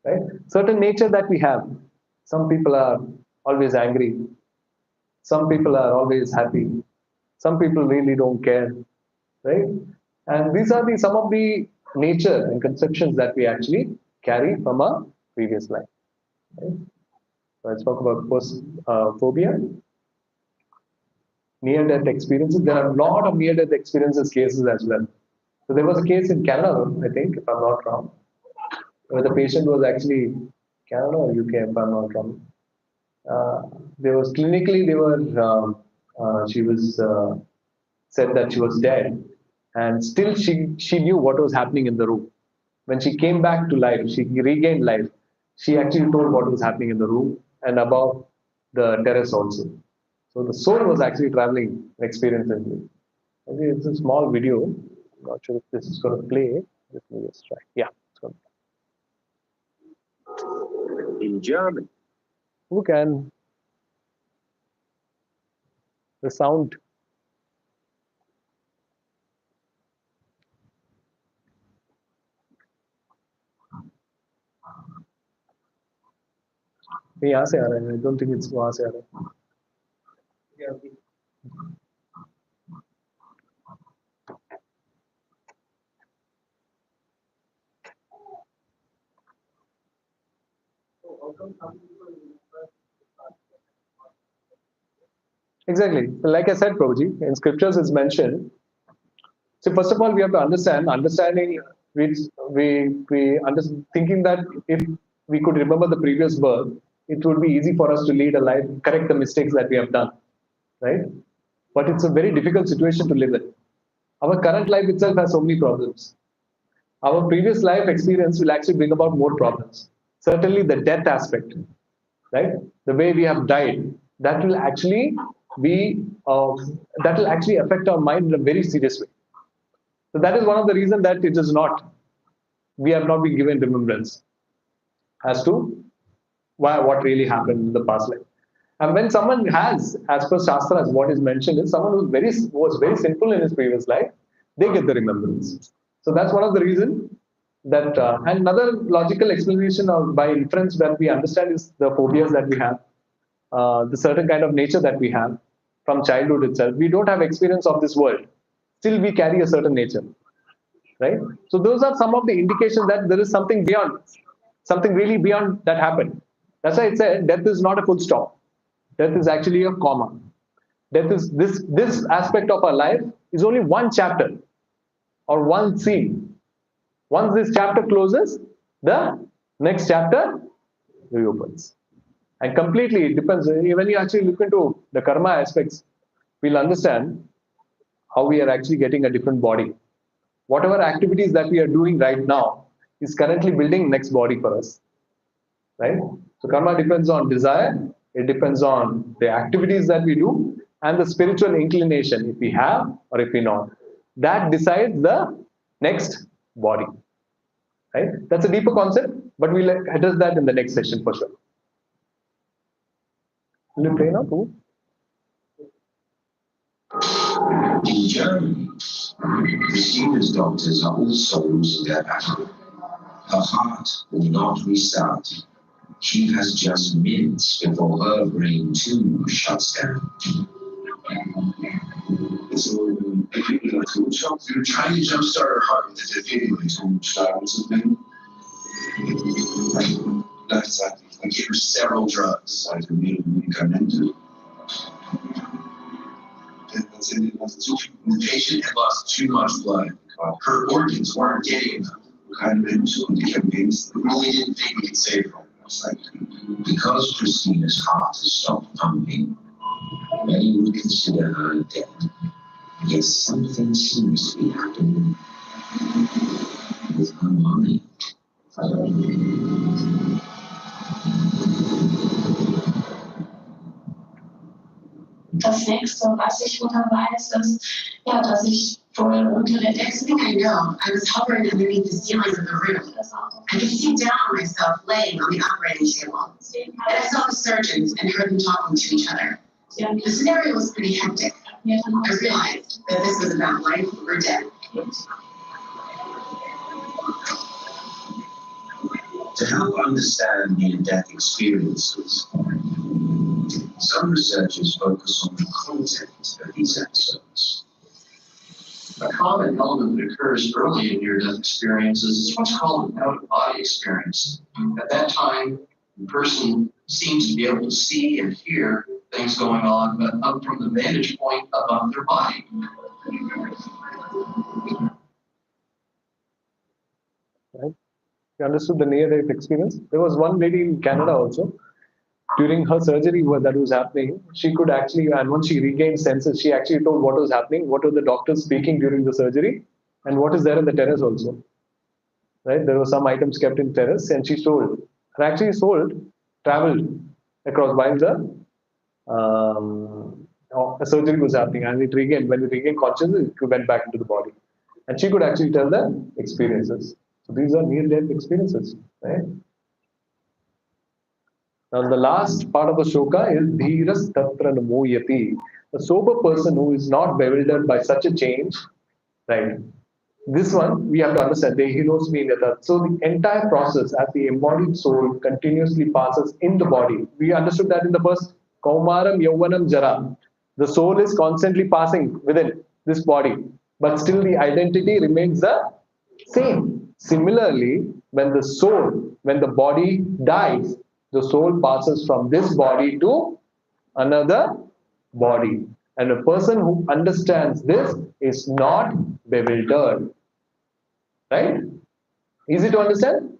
Right? Certain nature that we have. Some people are always angry. Some people are always happy. Some people really don't care, right? And these are some of the nature and conceptions that we actually carry from our previous life. Right? So let's talk about phobia, near-death experiences. There are a lot of near-death experiences cases as well. So there was a case in Canada, I think, if I'm not wrong, where the patient was actually Canada or UK, if I'm not wrong. There was clinically, she was said that she was dead, and still she knew what was happening in the room. When she came back to life, she regained life. She actually told what was happening in the room and above the terrace also. So the soul was actually traveling, experiencing. Okay, it's a small video. I'm not sure if this is going to play. Let me just try. Yeah, it's going to. In German. Who can? The sound. यहाँ से आ रहा है. I don't think it's वहाँ से आ रहा है. Exactly. Like I said, Prabhuji, in scriptures it's mentioned. So first of all, we have to understanding thinking that if we could remember the previous birth, it would be easy for us to lead a life, correct the mistakes that we have done, right? But it's a very difficult situation to live in. Our current life itself has so many problems. Our previous life experience will actually bring about more problems. Certainly the death aspect, right? The way we have died, that will actually affect our mind in a very serious way. So that is one of the reasons that we have not been given remembrance as to what really happened in the past life. And when someone has, as per Shastras, what is mentioned is someone who was very sinful in his previous life, they get the remembrance. So that's one of the reasons that, and another logical explanation by inference that we understand is the phobias that we have, the certain kind of nature that we have from childhood itself. We don't have experience of this world. Still, we carry a certain nature, right? So those are some of the indications that there is something beyond, something really beyond that happened. That's why it said death is not a full stop. Death is actually a comma. Death is this aspect of our life is only one chapter or one scene. Once this chapter closes, the next chapter reopens. And completely, it depends. When you actually look into the karma aspects, we'll understand how we are actually getting a different body. Whatever activities that we are doing right now is currently building next body for us, right? So karma depends on desire, it depends on the activities that we do, and the spiritual inclination, if we have or if we not. That decides the next body, right? That's a deeper concept, but we'll address that in the next session for sure. Will you play now too?
In Germany, Christina's doctors are also losing their battle. Her heart will not restart. She has just minutes before her brain too shuts down. So, you're trying to jumpstart her heart with a defibrillator, which or something? Not exactly. I gave her several drugs, like a medicamental. The patient had lost too much blood. Her organs weren't getting enough. Kind of insulin campaigns. We really didn't think we could save her. Because Christina's heart has stopped pumping, many would consider her dead. Yet something seems to be happening with her mind.
Das nächste, was ich wieder weiß, ist, ja, dass ich wohl unter der Decke.
I know. I was hovering underneath the ceiling of the room. I could see down on myself laying on the operating table. And I saw the surgeons and heard them talking to each other. The scenario was pretty hectic. I realized that this was about life or death. To help understand near-death experiences, Some researchers focus on the content of these episodes. A common element that occurs early in near-death experiences is what's called an out-of-body experience. At that time, the person seems to be able to see and hear things going on, but up from the vantage point above their body.
Right? You understood the near-death experience? There was one lady in Canada also. During her surgery that was happening, she could actually, and once she regained senses, she actually told what was happening, what were the doctors speaking during the surgery, and what is there in the terrace also. Right? There were some items kept in terrace, and she told, and actually traveled across while the surgery was happening, and when it regained consciousness, it went back into the body. And she could actually tell the experiences. So these are near-death experiences, right? Now, the last part of the shloka is Dhiras Tatra Namuyati. A sober person who is not bewildered by such a change, right? This one we have to understand. Dehinosmi Yatat. So the entire process as the embodied soul continuously passes in the body. We understood that in the first Kaumaram Yauvanam Jara. The soul is constantly passing within this body, but still the identity remains the same. Similarly, when the body dies, the soul passes from this body to another body. And a person who understands this is not bewildered. Right? Easy to understand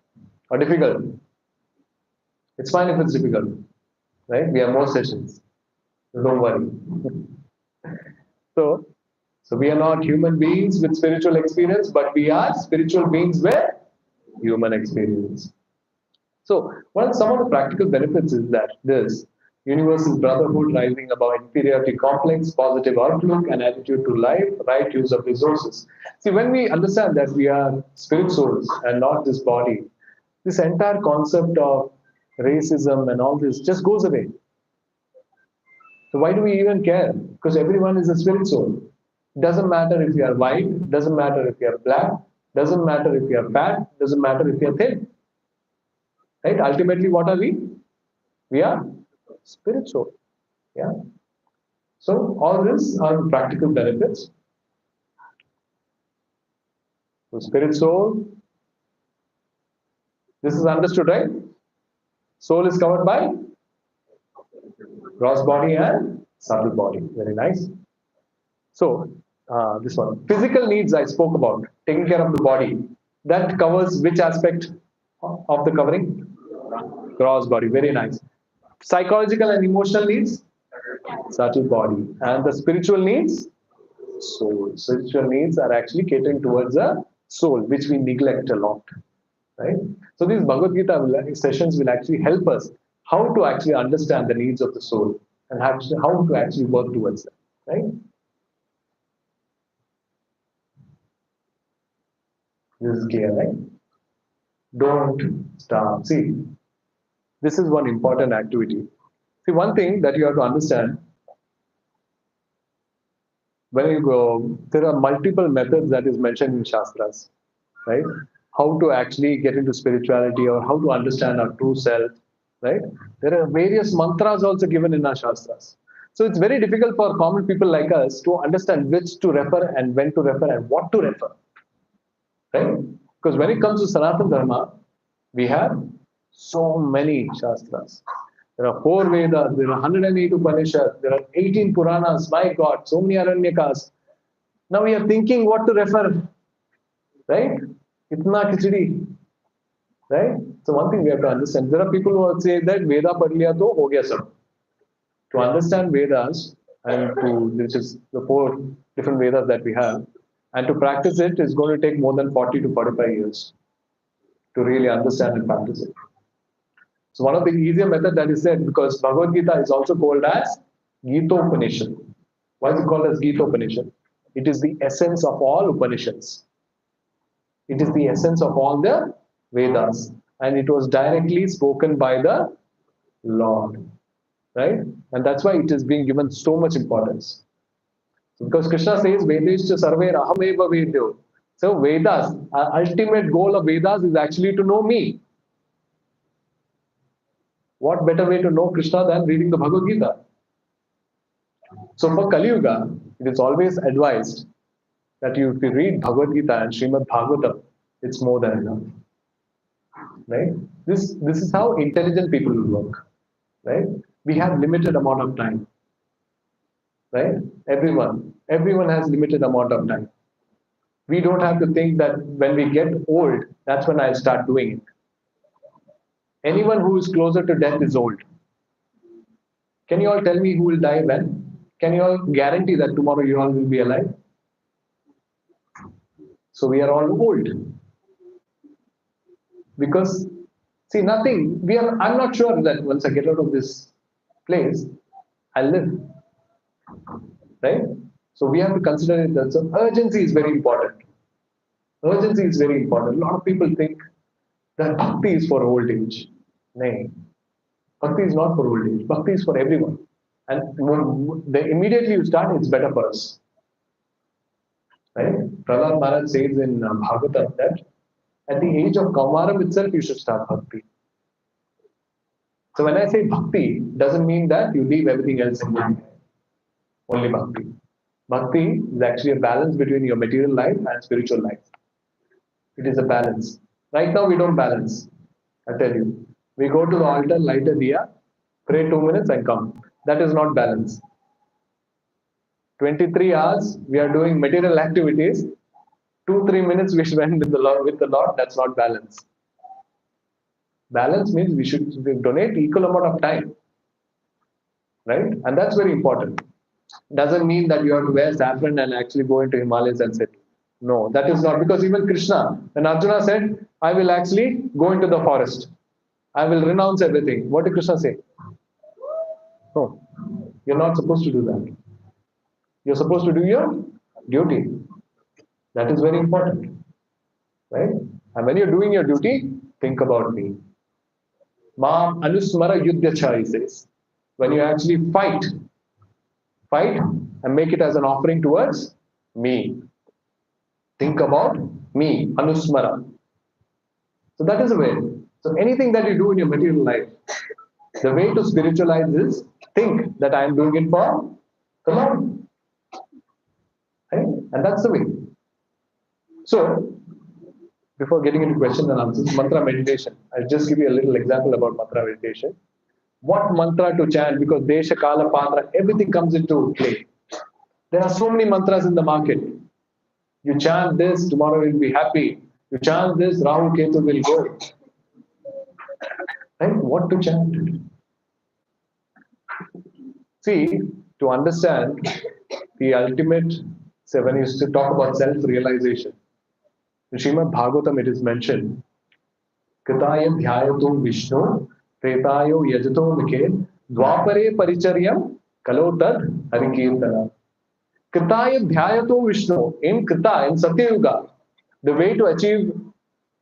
or difficult? It's fine if it's difficult. Right? We have more sessions. Don't worry. So we are not human beings with spiritual experience, but we are spiritual beings with human experience. So, some of the practical benefits is that this universal brotherhood rising above inferiority complex, positive outlook and attitude to life, right use of resources. See, when we understand that we are spirit souls and not this body, this entire concept of racism and all this just goes away. So why do we even care? Because everyone is a spirit soul. Doesn't matter if you are white, doesn't matter if you are black, doesn't matter if you are fat, doesn't matter if you are thin. Right? Ultimately, what are we? We are spirit soul. Yeah. So all this are practical benefits. So spirit soul. This is understood, right? Soul is covered by gross body and subtle body. Very nice. So this one, physical needs I spoke about, taking care of the body. That covers which aspect of the covering? Gross body. Very nice. Psychological and emotional needs, subtle body. And the spiritual needs, soul. Spiritual needs are actually catering towards the soul, which we neglect a lot. Right? So these Bhagavad Gita sessions will actually help us how to actually understand the needs of the soul and how to actually work towards them. Right? This is clear, right? Don't stop. See, this is one important activity. See, one thing that you have to understand, when you go, there are multiple methods that is mentioned in Shastras, right? How to actually get into spirituality or how to understand our true self, right? There are various mantras also given in our Shastras. So it's very difficult for common people like us to understand which to refer and when to refer and what to refer, right? Because when it comes to Sanatana Dharma, we have so many Shastras. There are 4 Vedas, there are 108 Upanishads, there are 18 Puranas, my God, so many Aranyakas. Now we are thinking what to refer, right? Itna khichdi, right? So one thing we have to understand, there are people who say that Veda padh liya to ho gaya sab. To understand Vedas, which is the 4 different Vedas that we have, and to practice it is going to take more than 40 to 45 years to really understand and practice it. So one of the easier method that is said, because Bhagavad Gita is also called as Gita Upanishad. Why is it called as Gita Upanishad? It is the essence of all Upanishads. It is the essence of all the Vedas. And it was directly spoken by the Lord. Right? And that's why it is being given so much importance. Because Krishna says, Vedescha sarve ahameva vedyo. So Vedas, our ultimate goal of Vedas is actually to know me. What better way to know Krishna than reading the Bhagavad Gita? So for Kali Yuga, it is always advised that if you read Bhagavad Gita and Srimad Bhagavatam, it's more than enough. Right? This is how intelligent people will work. Right? We have limited amount of time. Right? Everyone has limited amount of time. We don't have to think that when we get old, that's when I start doing it. Anyone who is closer to death is old. Can you all tell me who will die when? Can you all guarantee that tomorrow you all will be alive? So we are all old. Because, see, I'm not sure that once I get out of this place, I'll live. Right? So we have to consider it that urgency is very important. Urgency is very important. A lot of people think that bhakti is for old age. No. Bhakti is not for old age. Bhakti is for everyone. And immediately you start, it's better for us. Right? Prahlad Maharaj says in Bhagavatam that at the age of Kaumaram itself, you should start bhakti. So when I say bhakti, doesn't mean that you leave everything else in mind. Only bhakti. Bhakti is actually a balance between your material life and spiritual life. It is a balance. Right now we don't balance. I tell you. We go to the altar, light a diya, pray 2 minutes and come. That is not balance. 23 hours we are doing material activities. 2-3 minutes we spend with the Lord. That's not balance. Balance means we should donate equal amount of time. Right? And that's very important. Doesn't mean that you have to wear saffron and actually go into Himalayas and sit. No, that is not. Because even Krishna, when Arjuna said, I will actually go into the forest. I will renounce everything. What did Krishna say? No, you're not supposed to do that. You're supposed to do your duty. That is very important. Right? And when you're doing your duty, think about me. Ma anusmara yuddhacha, he says. When you actually fight and make it as an offering towards me. Think about me, anusmara. So that is the way. So anything that you do in your material life, the way to spiritualize is think that I am doing it for the Lord. Right? And that's the way. So, before getting into questions and answers, mantra meditation. I'll just give you a little example about mantra meditation. What mantra to chant? Because Desha, Kala, Patra, everything comes into play. There are so many mantras in the market. You chant this, tomorrow you'll be happy. You chant this, Rahu Ketu will go. Right? What to chant? See, to understand the ultimate, say when you talk about self-realization, in Srimad Bhagavatam it is mentioned, Kritaya dhyayato Vishnu, Tretayo yajato Mikhe, Dwapare paricharyam, Kalo tad harikirtana. Kritaya dhyayato Vishnu. In Krita, in Satyayuga, the way to achieve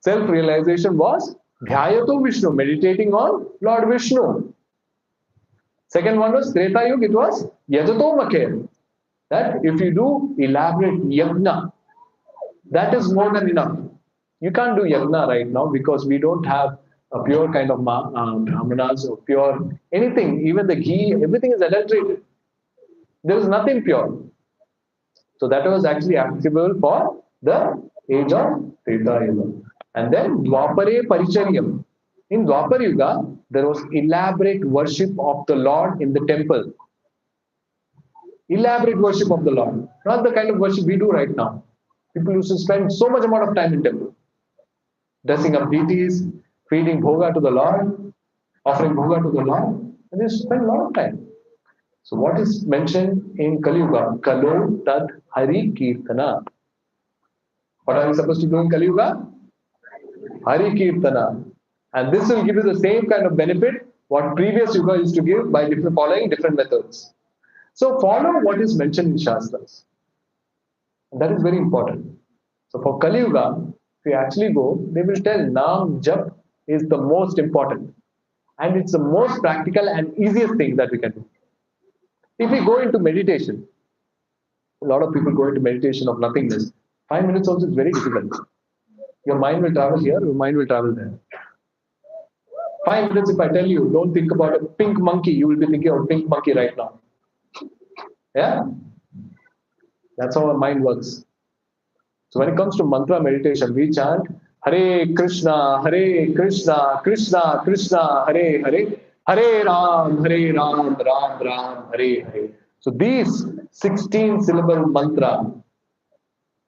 self-realization was dhyayato Vishnu, meditating on Lord Vishnu. Second one was Treta Yuga, it was yajato Makhe. That if you do elaborate yajna, that is more than enough. You can't do yajna right now because we don't have a pure kind of brahmanas or pure anything. Even the ghee, everything is adulterated. There is nothing pure. So that was actually applicable for the age of Treta Yuga. And then Dwapare Paricharyam. In Dwapar Yuga, there was elaborate worship of the Lord in the temple. Elaborate worship of the Lord. Not the kind of worship we do right now. People used to spend so much amount of time in temple. Dressing up deities, feeding bhoga to the Lord, offering bhoga to the Lord. And they spend a lot of time. So what is mentioned in Kali Yuga? Kalo tad hari kirtana. What are we supposed to do in Kali Yuga? Hari kirtana. And this will give you the same kind of benefit what previous Yuga used to give by following different methods. So follow what is mentioned in Shastras. And that is very important. So for Kali Yuga, if you actually go, they will tell Naam Jap is the most important. And it's the most practical and easiest thing that we can do. If we go into meditation, a lot of people go into meditation of nothingness. 5 minutes also is very difficult. Your mind will travel here, your mind will travel there. 5 minutes, if I tell you, don't think about a pink monkey, you will be thinking of a pink monkey right now. Yeah, that's how our mind works. So when it comes to mantra meditation, we chant Hare Krishna, Krishna Krishna, Hare Hare, Hare Ram, Ram Ram, Hare Hare. So these 16 syllable mantra,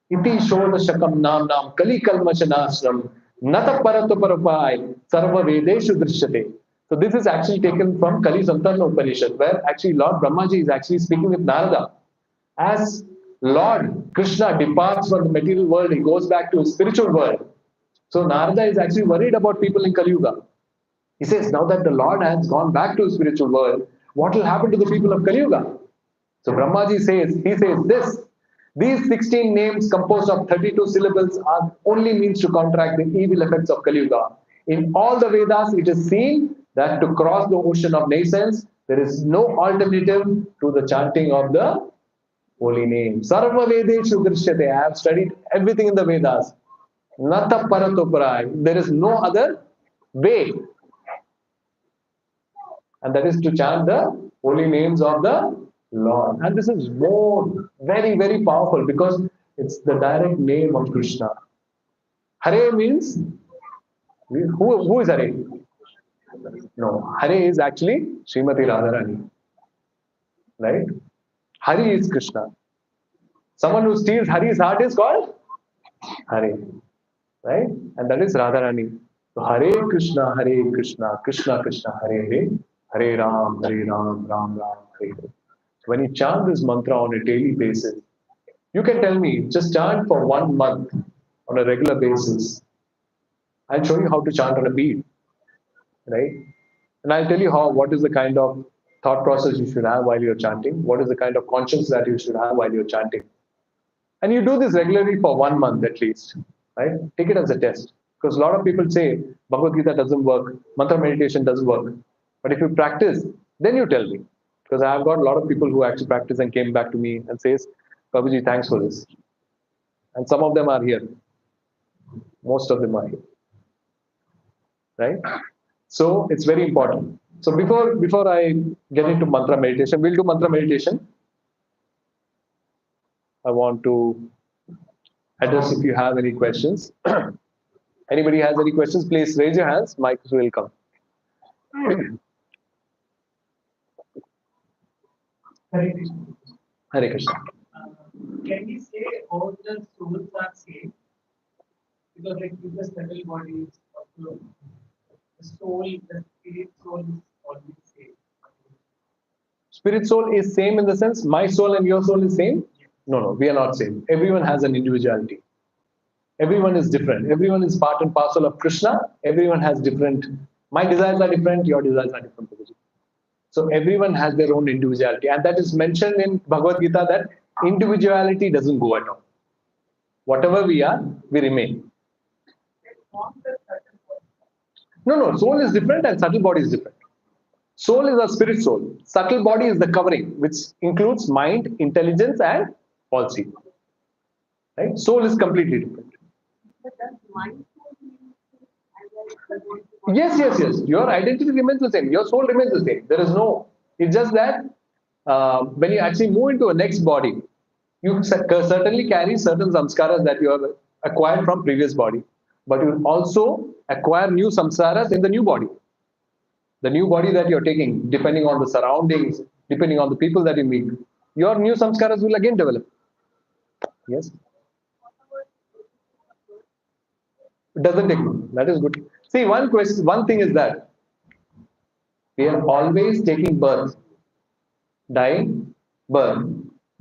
Iti Shodashakam Nam Nam Kali Kalmashanasram Nata Paratoparapay Sarva Vedeshu Drishyate. So this is actually taken from Kali Santana Upanishad, where actually Lord Brahmaji is actually speaking with Narada. As Lord Krishna departs from the material world, he goes back to his spiritual world. So Narada is actually worried about people in Kali Yuga. He says, now that the Lord has gone back to his spiritual world, what will happen to the people of Kali Yuga? So Brahmaji says, he says this, these 16 names composed of 32 syllables are only means to counteract the evil effects of Kali Yuga. In all the Vedas, it is seen that to cross the ocean of nations, there is no alternative to the chanting of the holy name. Sarva Vedeshu Drishyate. I have studied everything in the Vedas. Nata Paratoparai. There is no other way. And that is to chant the holy names of the Lord. And this is very, very powerful because it's the direct name of Krishna. Hare means, who is Hare? No, Hare is actually Srimati Radharani. Right? Hari is Krishna. Someone who steals Hari's heart is called Hare. Right? And that is Radharani. So Hare Krishna, Krishna Krishna, Hare Hare, Hare Ram, Ram Ram, Hare Hare. When you chant this mantra on a daily basis, you can tell me, just chant for 1 month on a regular basis. I'll show you how to chant on a beat, right? And I'll tell you what is the kind of thought process you should have while you're chanting, what is the kind of conscience that you should have while you're chanting. And you do this regularly for 1 month at least, right? Take it as a test. Because a lot of people say Bhagavad Gita doesn't work, mantra meditation doesn't work. But if you practice, then you tell me. Because I've got a lot of people who actually practice and came back to me and says, Babuji, thanks for this. And some of them are here. Most of them are here. Right? So it's very important. So before I get into mantra meditation, we'll do mantra meditation. I want to address if you have any questions. Anybody has any questions, please raise your hands. Mics will come.
Hare Krishna.
Hare Krishna.
Can we say all the souls are same? Because like with the subtle bodies of the soul, the spirit soul is always same.
Spirit soul is same in the sense my soul and your soul is same? No, we are not same. Everyone has an individuality. Everyone is different. Everyone is part and parcel of Krishna. Everyone has different. My desires are different. Your desires are different. So everyone has their own individuality. And that is mentioned in Bhagavad Gita that individuality doesn't go at all. Whatever we are, we remain. No, soul is different and subtle body is different. Soul is a spirit soul. Subtle body is the covering, which includes mind, intelligence, and falsity. Right? Soul is completely different. Yes. Your identity remains the same. Your soul remains the same. There is no. It's just that when you actually move into a next body, you certainly carry certain samskaras that you have acquired from previous body, but you also acquire new samskaras in the new body. The new body that you're taking, depending on the surroundings, depending on the people that you meet, your new samskaras will again develop. Yes. It doesn't take long. That is good. See, one thing is that we are always taking birth, dying, birth,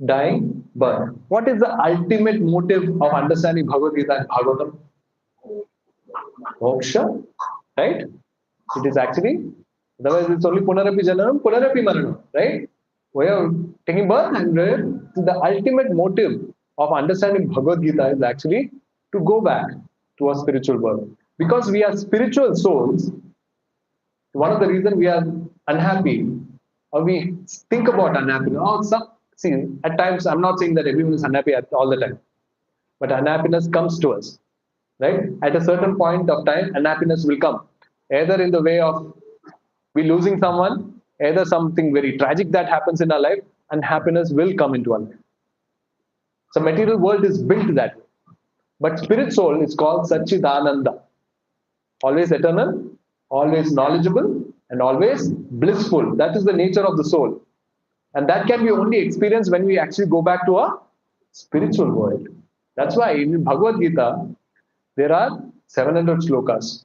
dying, birth. What is the ultimate motive of understanding Bhagavad Gita and Bhagavatam? Moksha, right? It is actually, otherwise it's only Punarapi Jananam, Punarapi Maranam, right? We are taking birth, and the ultimate motive of understanding Bhagavad Gita is actually to go back to our spiritual world. Because we are spiritual souls, one of the reasons we are unhappy or we think about unhappiness. See, at times, I'm not saying that everyone is unhappy all the time, but unhappiness comes to us, right? At a certain point of time, unhappiness will come, either in the way of we losing someone, either something very tragic that happens in our life. and happiness will come into our life. So material world is built that way. But spirit soul is called Satchidananda. Always eternal, always knowledgeable, and always blissful. That is the nature of the soul. And that can be only experienced when we actually go back to a spiritual world. That's why in Bhagavad Gita, there are 700 slokas.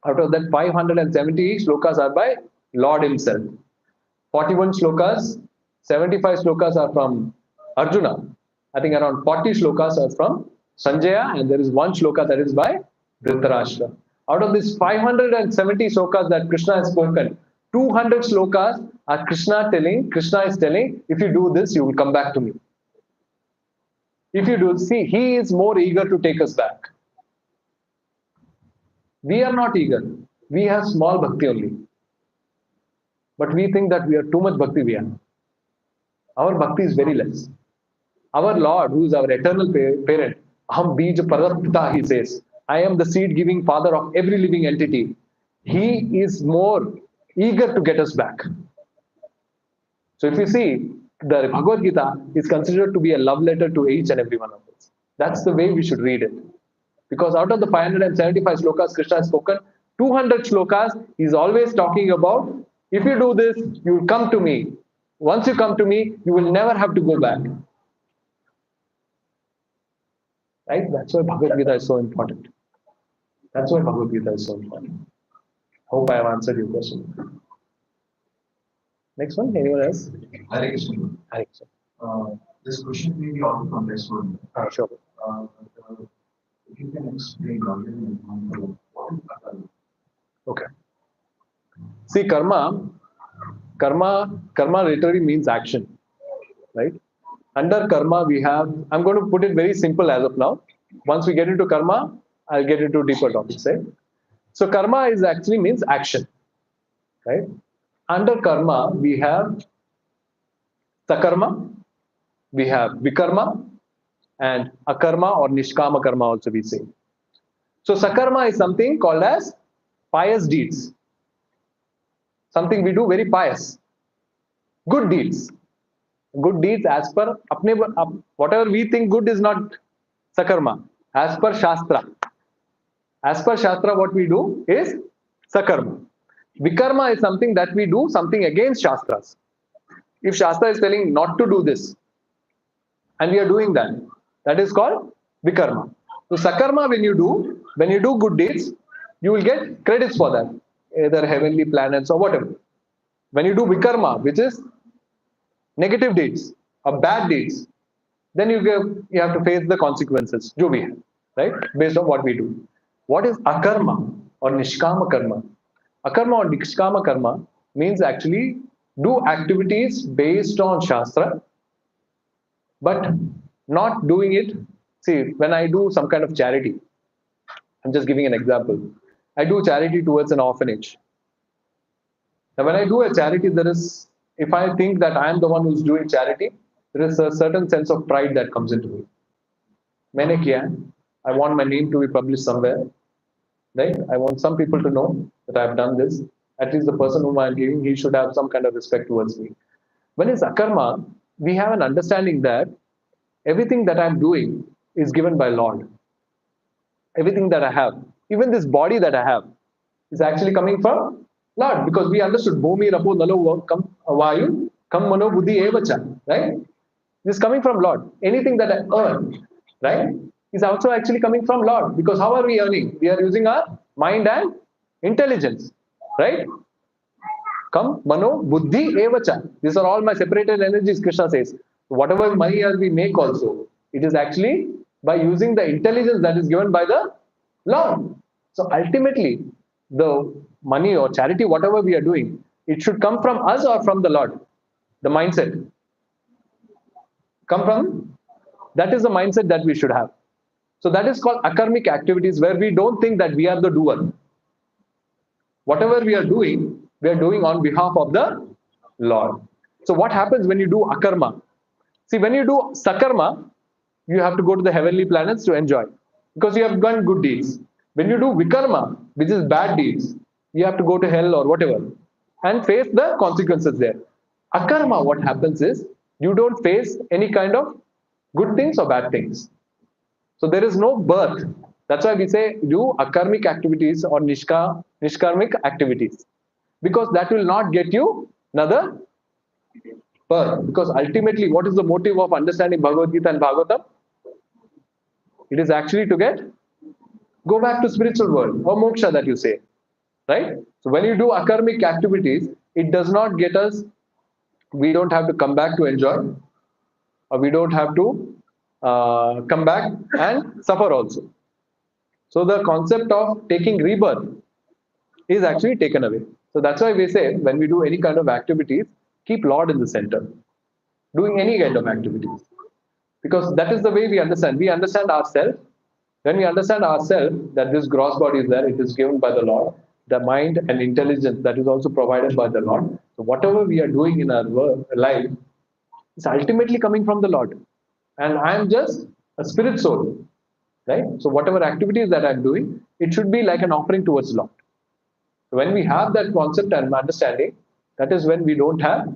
Out of that, 570 slokas are by Lord himself. 41 slokas, 75 slokas are from Arjuna. I think around 40 slokas are from Sanjaya, and there is one shloka that is by Dhritarashtra. Out of these 570 slokas that Krishna has spoken, 200 slokas are Krishna is telling, if you do this, you will come back to me. If you do, see, he is more eager to take us back. We are not eager. We have small bhakti only. But we think that we are too much bhakti we have. Our bhakti is very less. Our Lord, who is our eternal parent, Aham Bij Parapita, he says, I am the seed-giving father of every living entity. He is more eager to get us back. So if you see, the Bhagavad Gita is considered to be a love letter to each and every one of us. That's the way we should read it. Because out of the 575 slokas Krishna has spoken, 200 slokas is always talking about, if you do this, you will come to me. Once you come to me, you will never have to go back. Right? That's why Bhagavad Gita is so important. That's why Bhagavad Gita is so important. Hope I have answered your question. Next one, anyone else?
Hare Krishna.
Hare Krishna.
This question may be out of context for me.
Sure.
If you can explain what is karma?
Okay. See, karma literally means action, right? Under karma, we have, I'm going to put it very simple as of now. Once we get into karma, I'll get into deeper topics, right? So karma is actually means action, right? Under karma, we have sakarma, we have vikarma, and akarma or nishkama karma also we say. So sakarma is something called as pious deeds. Something we do very pious. Good deeds. Good deeds as per whatever we think good is not sakarma. As per Shastra. As per Shastra, what we do is sakarma. Vikarma is something that we do something against Shastras. If Shastra is telling not to do this, and we are doing that, that is called vikarma. So sakarma, when you do good deeds, you will get credits for that, either heavenly planets or whatever. When you do vikarma, which is negative deeds or bad deeds, then you have to face the consequences, jo bhi hai, right? Based on what we do. What is akarma or nishkama karma? Akarma or nishkama karma means actually do activities based on Shastra, but not doing it. See, when I do some kind of charity, I'm just giving an example. I do charity towards an orphanage. Now, when I do a charity, if I think that I am the one who's doing charity, there is a certain sense of pride that comes into me. Maine kiya, I want my name to be published somewhere, right? I want some people to know that I've done this. At least the person whom I'm giving, he should have some kind of respect towards me. When it's akarma, we have an understanding that everything that I'm doing is given by Lord. Everything that I have, even this body that I have, is actually coming from Lord, because we understood Bhumi, Rapo, Nalo, Kam, Vayu, Kam, Mano, Buddhi, Evacha, right? This is coming from Lord. Anything that I earn, right, is also actually coming from Lord. Because how are we earning? We are using our mind and intelligence, right? Kam, Mano, Buddhi, Evacha. These are all my separated energies, Krishna says. Whatever money we make also, it is actually by using the intelligence that is given by the Lord. So ultimately, the money or charity, whatever we are doing, it should come from us or from the Lord. The mindset. Come from, that is the mindset that we should have. So that is called akarmic activities, where we don't think that we are the doer. Whatever we are doing on behalf of the Lord. So what happens when you do akarma? See, when you do sakarma, you have to go to the heavenly planets to enjoy, because you have done good deeds. When you do vikarma, which is bad deeds, you have to go to hell or whatever and face the consequences there. Akarma, what happens is, You don't face any kind of good things or bad things. So there is no birth. That's why we say do akarmic activities or nishkarmic activities, because that will not get you another birth. Because ultimately, what is the motive of understanding Bhagavad Gita and Bhagavatam? It is actually to go back to spiritual world or moksha that you say, right? So when you do akarmic activities, it does not get us. We don't have to come back to enjoy, or we don't have to come back and suffer also. So the concept of taking rebirth is actually taken away. So that's why we say when we do any kind of activities, keep Lord in the center. Doing any kind of activities, because that is the way we understand. We understand ourselves. When we understand ourselves that this gross body is there, it is given by the Lord. The mind and intelligence that is also provided by the Lord. So whatever we are doing in our life is ultimately coming from the Lord, and I am just a spirit soul, right? So whatever activities that I'm doing, it should be like an offering towards the Lord. So when we have that concept and understanding, that is when we don't have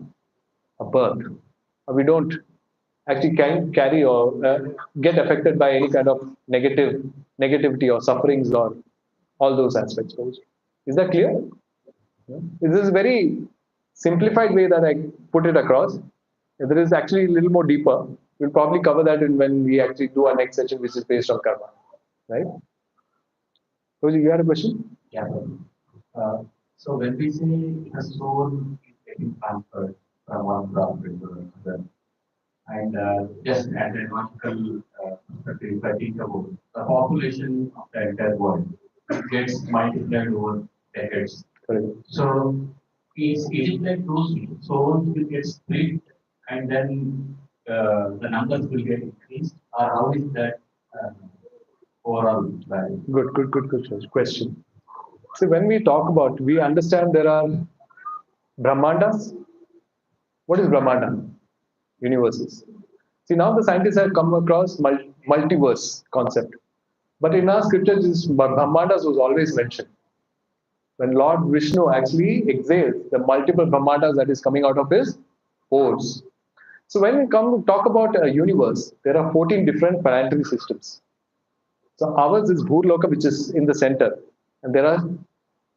a birth, or we don't actually can carry or get affected by any kind of negativity or sufferings or all those aspects. Is that clear? Yeah. This is a very simplified way that I put it across. There is actually a little more deeper. We'll probably cover that when we actually do our next session, which is based on karma, right? Roji, you had a question?
Yeah. So when we say the soul is getting transferred from one property to another, and just at an logical perspective, if I think about the population of the entire world, it gets multiplied over decades.
Correct.
So is it like those souls will get split and then the numbers will get increased, or how is that overall value?
Good question. So when we talk about, we understand there are Brahmandas. What is Brahmanda? Universes. See, now the scientists have come across multiverse concept. But in our scriptures, Brahmandas was always mentioned. When Lord Vishnu actually exhales the multiple Brahmandas that is coming out of his pores. So when we come to talk about a universe, there are 14 different planetary systems. So ours is Bhurloka, which is in the center. And there are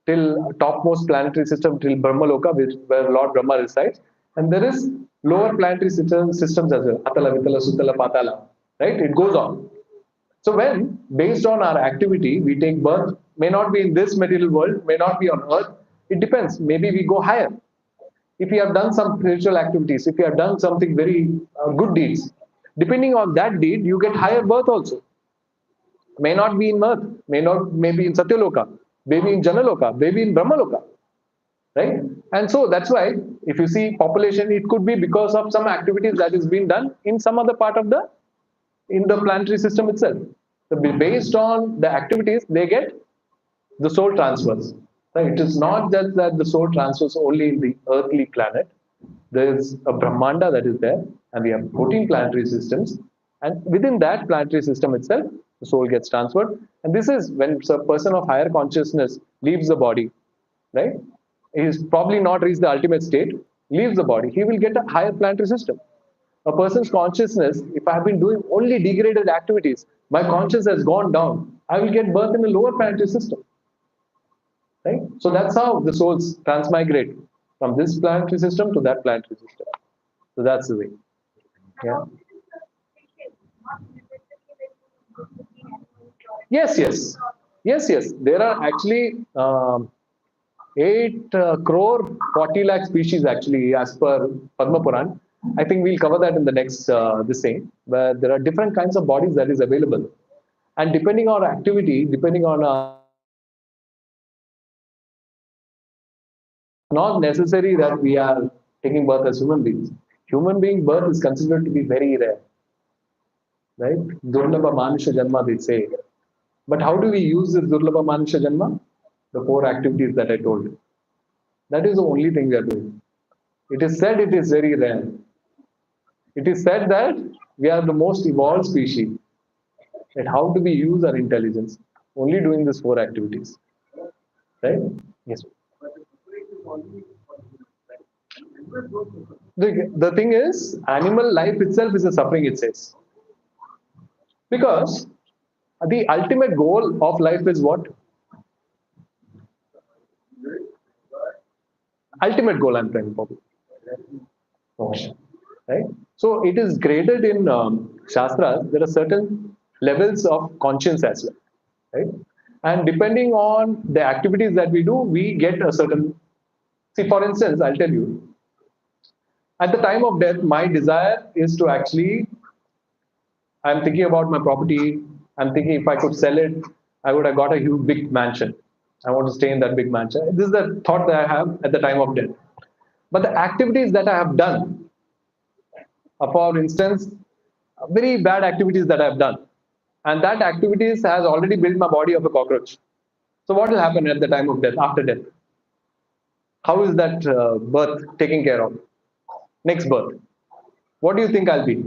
till topmost planetary system till Brahmaloka, where Lord Brahma resides. And there is lower planetary systems as well. Atala, Vitala, Sutala, Patala. Right? It goes on. So when, based on our activity, we take birth, may not be in this material world, may not be on earth. It depends. Maybe we go higher. If you have done some spiritual activities, if you have done something very good deeds, depending on that deed, you get higher birth also. May not be in earth, maybe in Satyaloka, maybe in Janaloka, maybe in Brahmaloka, right? And so that's why if you see population, it could be because of some activities that is being done in some other part of the planetary system itself. So based on the activities, they get the soul transfers. Right? It is not just that the soul transfers only in the earthly planet. There is a Brahmanda that is there, and we have 14 planetary systems. And within that planetary system itself, the soul gets transferred. And this is when a person of higher consciousness leaves the body, right? He's probably not reached the ultimate state, leaves the body, he will get a higher planetary system. A person's consciousness, if I have been doing only degraded activities, my consciousness has gone down, I will get birth in a lower planetary system. Right? So that's how the souls transmigrate from this planetary system to that planetary system. So that's the way. Yeah. Yes. There are actually 8 crore 40 lakh species actually as per Padma Puran. I think we'll cover that in the next this thing, where there are different kinds of bodies that is available. And depending on our activity, depending on not necessary that we are taking birth as human beings. Human being birth is considered to be very rare. Right? Durlabha Manusha Janma, they say. But how do we use this Durlabha Manusha Janma? The 4 activities that I told you. That is the only thing we are doing. It is said it is very rare. It is said that we are the most evolved species. And how do we use our intelligence? Only doing these 4 activities. Right? Yes. The thing is, animal life itself is a suffering, it says. Because the ultimate goal of life is what? Ultimate goal I'm trying for. Moksha. Right? So it is graded in Shastras. There are certain levels of conscience as well. Right? And depending on the activities that we do, we get a certain. See, for instance, I'll tell you, at the time of death, my desire is to actually, I'm thinking about my property. I'm thinking if I could sell it, I would have got a huge big mansion. I want to stay in that big mansion. This is the thought that I have at the time of death. But the activities that I have done, for instance, very bad activities that I have done, and that activities has already built my body of a cockroach. So what will happen at the time of death, after death? How is that birth taken care of? Next birth. What do you think I'll be?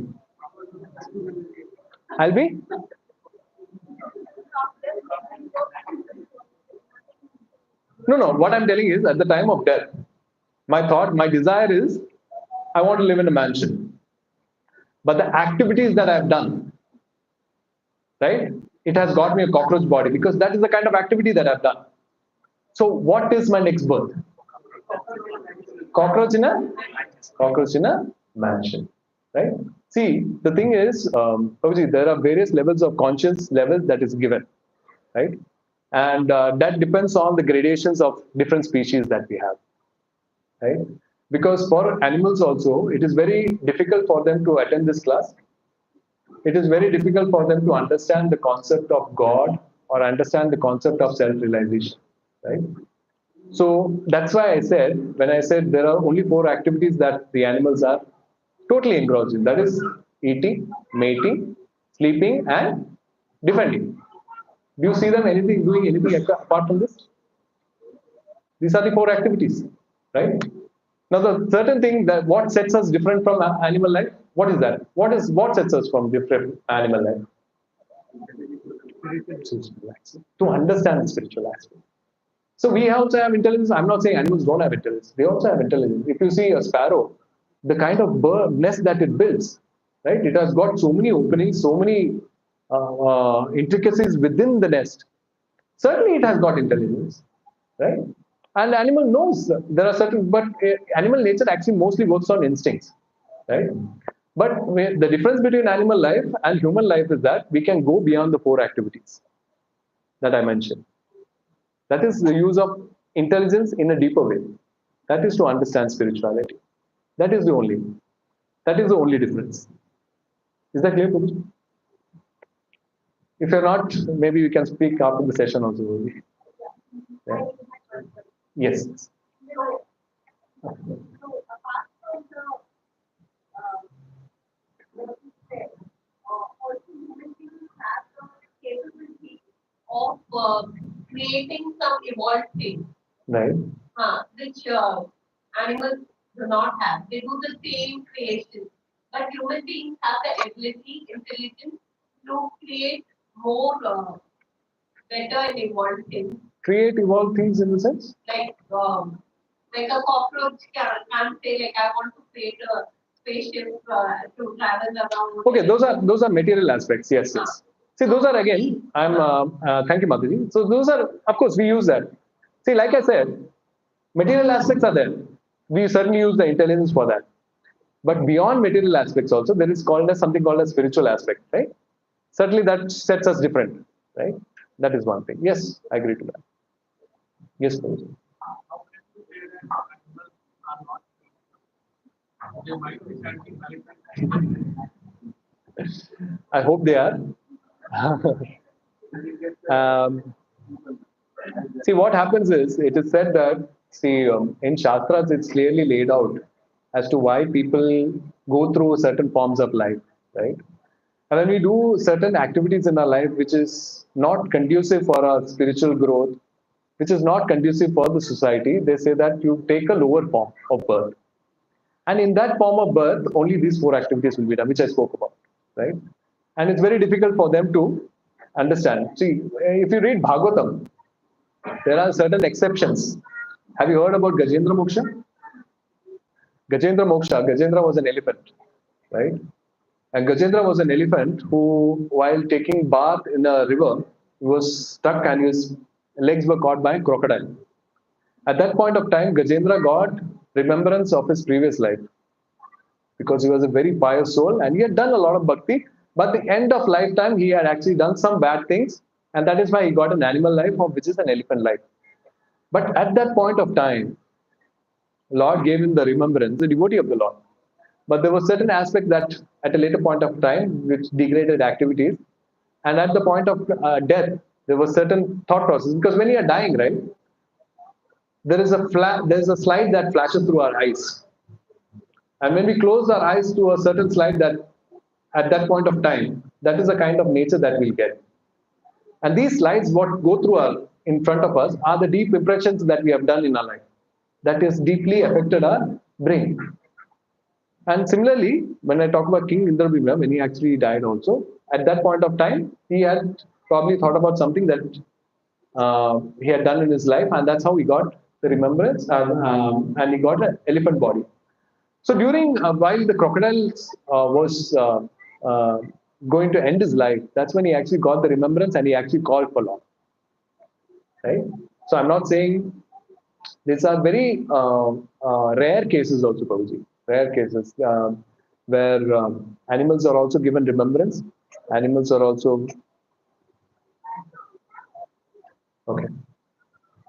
I'll be? No, no. What I'm telling is, at the time of death, my thought, my desire is, I want to live in a mansion. But the activities that I've done, right, it has got me a cockroach body because that is the kind of activity that I've done. So, what is my next birth? Cockroach in a mansion, right? See, the thing is, Prabhuji, there are various levels of conscience levels that is given, right? And that depends on the gradations of different species that we have, right? Because for animals also, it is very difficult for them to attend this class. It is very difficult for them to understand the concept of God or understand the concept of self-realization, right? So that's why I said, when I said there are only 4 activities that the animals are totally engrossed in, that is eating, mating, sleeping, and defending. Do you see them doing anything apart from this? These are the 4 activities, right? Now, the certain thing that what sets us different from animal life, what is that? What sets us from different animal life? To understand the spiritual aspect. So we also have intelligence. I'm not saying animals don't have intelligence. They also have intelligence. If you see a sparrow, the kind of nest that it builds, right? It has got so many openings, so many intricacies within the nest. Certainly, it has got intelligence, right? And the animal knows there are certain, but animal nature actually mostly works on instincts, right? But the difference between animal life and human life is that we can go beyond the 4 activities that I mentioned. That is the use of intelligence in a deeper way. That is to understand spirituality. That is the only difference. Is that clear, Prabhuji? If you're not, maybe we can speak after the session also. Yeah. Yes.
So, apart from the what you said, also human beings have the capability
Of creating some evolved things,
Right.
which animals do not have. They do the same creation, but human beings have the ability, intelligence to create more better and evolved things.
Create evolved things in the sense?
Like a cockroach can say like I want to create a spaceship to travel around.
Okay, those are material aspects. Yes, yes. See, those are again. Thank you, Madhuri. So those are, of course, we use that. See, like I said, material aspects are there. We certainly use the intelligence for that. But beyond material aspects, also there is called as something called a spiritual aspect, right? Certainly, that sets us different, right? That is one thing. Yes, I agree to that. Yes, please.
How can you say that animals are not they might be chanting
I hope they are. See, what happens is, it is said that, see, in Shastras, it's clearly laid out as to why people go through certain forms of life, right? And when we do certain activities in our life which is not conducive for our spiritual growth, which is not conducive for the society, they say that you take a lower form of birth. And in that form of birth, only these 4 activities will be done, which I spoke about, right? And it's very difficult for them to understand. See, if you read Bhagavatam, there are certain exceptions. Have you heard about Gajendra Moksha? Gajendra Moksha, Gajendra was an elephant, right? And Gajendra was an elephant who, while taking bath in a river, was stuck and his legs were caught by a crocodile. At that point of time, Gajendra got remembrance of his previous life because he was a very pious soul and he had done a lot of bhakti. But at the end of lifetime, he had actually done some bad things, and that is why he got an animal life, which is an elephant life. But at that point of time, Lord gave him the remembrance, the devotee of the Lord. But there was certain aspect that at a later point of time, which degraded activities, and at the point of death, there was certain thought process. Because when you are dying, right, there is a slide that flashes through our eyes, and when we close our eyes to a certain slide, that at that point of time, that is the kind of nature that we'll get. And these slides, what go through our in front of us, are the deep impressions that we have done in our life. That has deeply affected our brain. And similarly, when I talk about King Indrabhima, when he actually died also, at that point of time, he had probably thought about something that he had done in his life, and that's how he got the remembrance, and he got an elephant body. So during while the crocodile was going to end his life, that's when he actually got the remembrance and he actually called for Lord. Right. So I'm not saying these are very rare cases also, Prabhuji. Rare cases where animals are also given remembrance. Animals are also okay.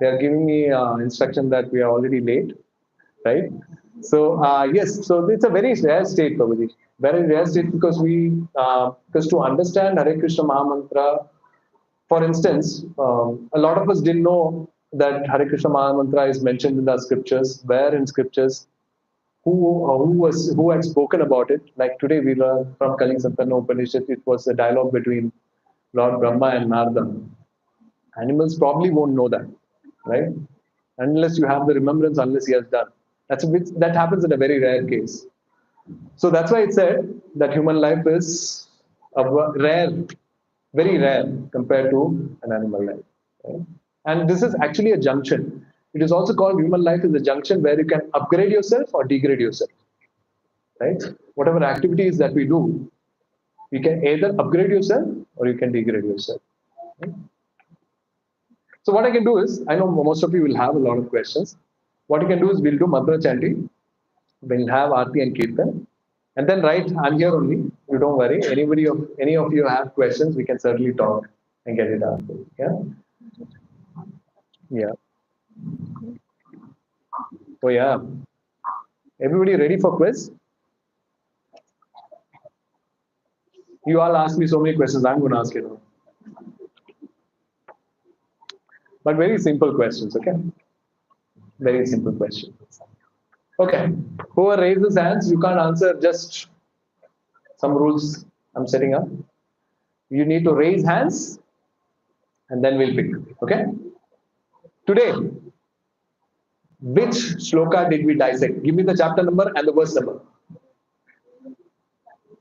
They are giving me instruction that we are already late, right? So yes, so it's a very rare state, Prabhuji. Very rare state because because to understand Hare Krishna Mahamantra, for instance, a lot of us didn't know that Hare Krishna Mahamantra is mentioned in the scriptures. Where in scriptures? Who had spoken about it? Like today we learn from Kali Santana Upanishad, it was a dialogue between Lord Brahma and Narada. Animals probably won't know that, right? Unless you have the remembrance, unless he has done. That happens in a very rare case. So that's why it said that human life is rare, very rare compared to an animal life. Right? And this is actually a junction. It is also called human life is a junction where you can upgrade yourself or degrade yourself. Right? Whatever activities that we do, you can either upgrade yourself or you can degrade yourself. Right? So what I can do is, I know most of you will have a lot of questions. What you can do is we'll do mantra chanting, we'll have Aarti and Kirtan, and then I'm here only. You don't worry. Any of you have questions, we can certainly talk and get it answered. Yeah. Yeah. Oh yeah. Everybody ready for quiz? You all ask me so many questions. I'm going to ask you now. But very simple questions, okay? Very simple questions. Okay. Whoever raises hands, you can't answer, just some rules I'm setting up. You need to raise hands and then we'll pick. Okay? Today, which shloka did we dissect? Give me the chapter number and the verse number.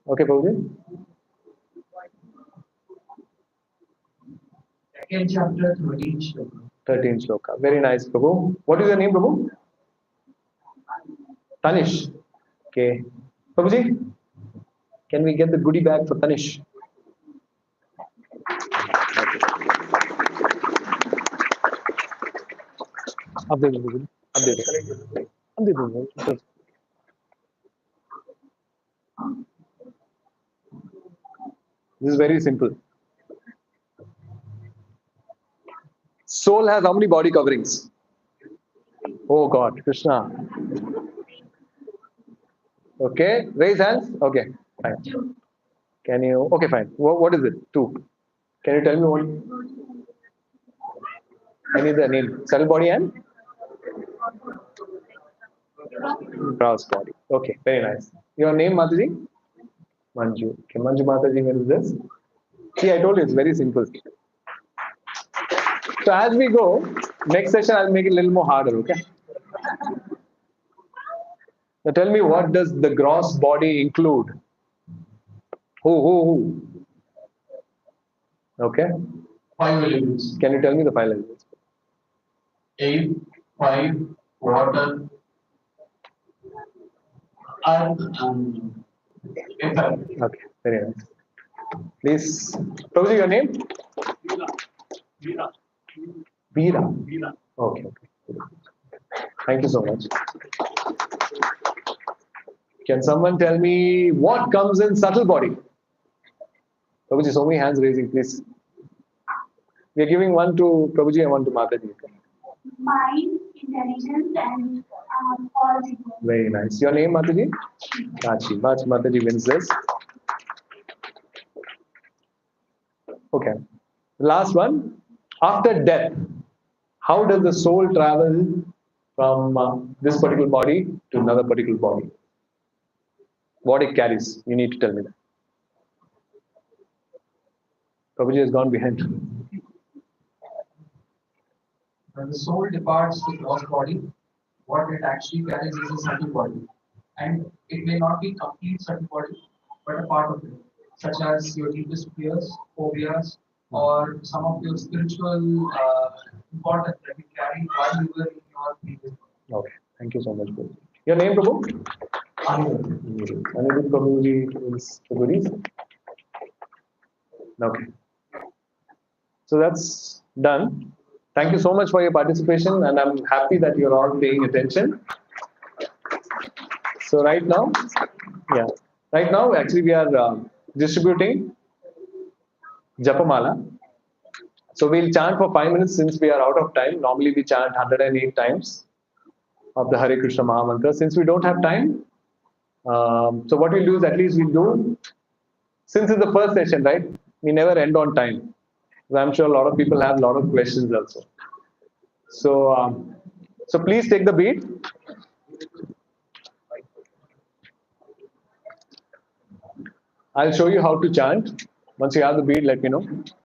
Okay, Prabhuji?
Second chapter, 13 shloka.
13 shloka. Very nice, Prabhu. What is your name, Prabhu? Tanish. Okay. Prabhuji, can we get the goodie bag for Tanish? This is very simple. Soul has how many body coverings? Oh God, Krishna. Okay, raise hands. Okay, fine. Can you? Okay, fine. What is it? 2. Can you tell me what? I need the name. Subtle body and gross body. Okay, very nice. Your name, Mataji? Manju. Okay, Manju Mataji, where is this? See, I told you it's very simple. So as we go, next session I'll make it a little more harder, okay? Now tell me, what does the gross body include? Who? Okay.
5 elements.
Can you tell me the 5 elements?
Air, fire, water,
Okay, very nice. Please, Prabhuji, your name?
Gita.
Veera. Okay. Thank you so much. Can someone tell me what comes in subtle body? Prabhuji, so many hands raising, please. We are giving one to Prabhuji and one to Mataji.
Mind, intelligence, and quality.
Very nice. Your name, Mataji? Tachi. Mataji wins this. Okay. Last one. After death, how does the soul travel from this particular body to another particular body? What it carries? You need to tell me that. Prabhuji has gone behind.
When the soul departs the gross body, what it actually carries is a subtle body. And it may not be complete subtle body, but a part of it, such as your deepest fears, phobias, or some of your spiritual importance that you carry while you were in your previous body.
Okay. Thank you so much, Prabhuji. Your name, Prabhu? Anirudh Prabhuji is Prabhuji. Okay. So that's done. Thank you so much for your participation, and I'm happy that you're all paying attention. So right now, actually we are distributing Japamala. So we'll chant for 5 minutes since we are out of time. Normally we chant 108 times of the Hare Krishna Maha Mantra. Since we don't have time, so what we'll do is at least we'll do, since it's the first session, right? We never end on time. I'm sure a lot of people have a lot of questions also. So please take the beat. I'll show you how to chant. Once you have the beat, let me know.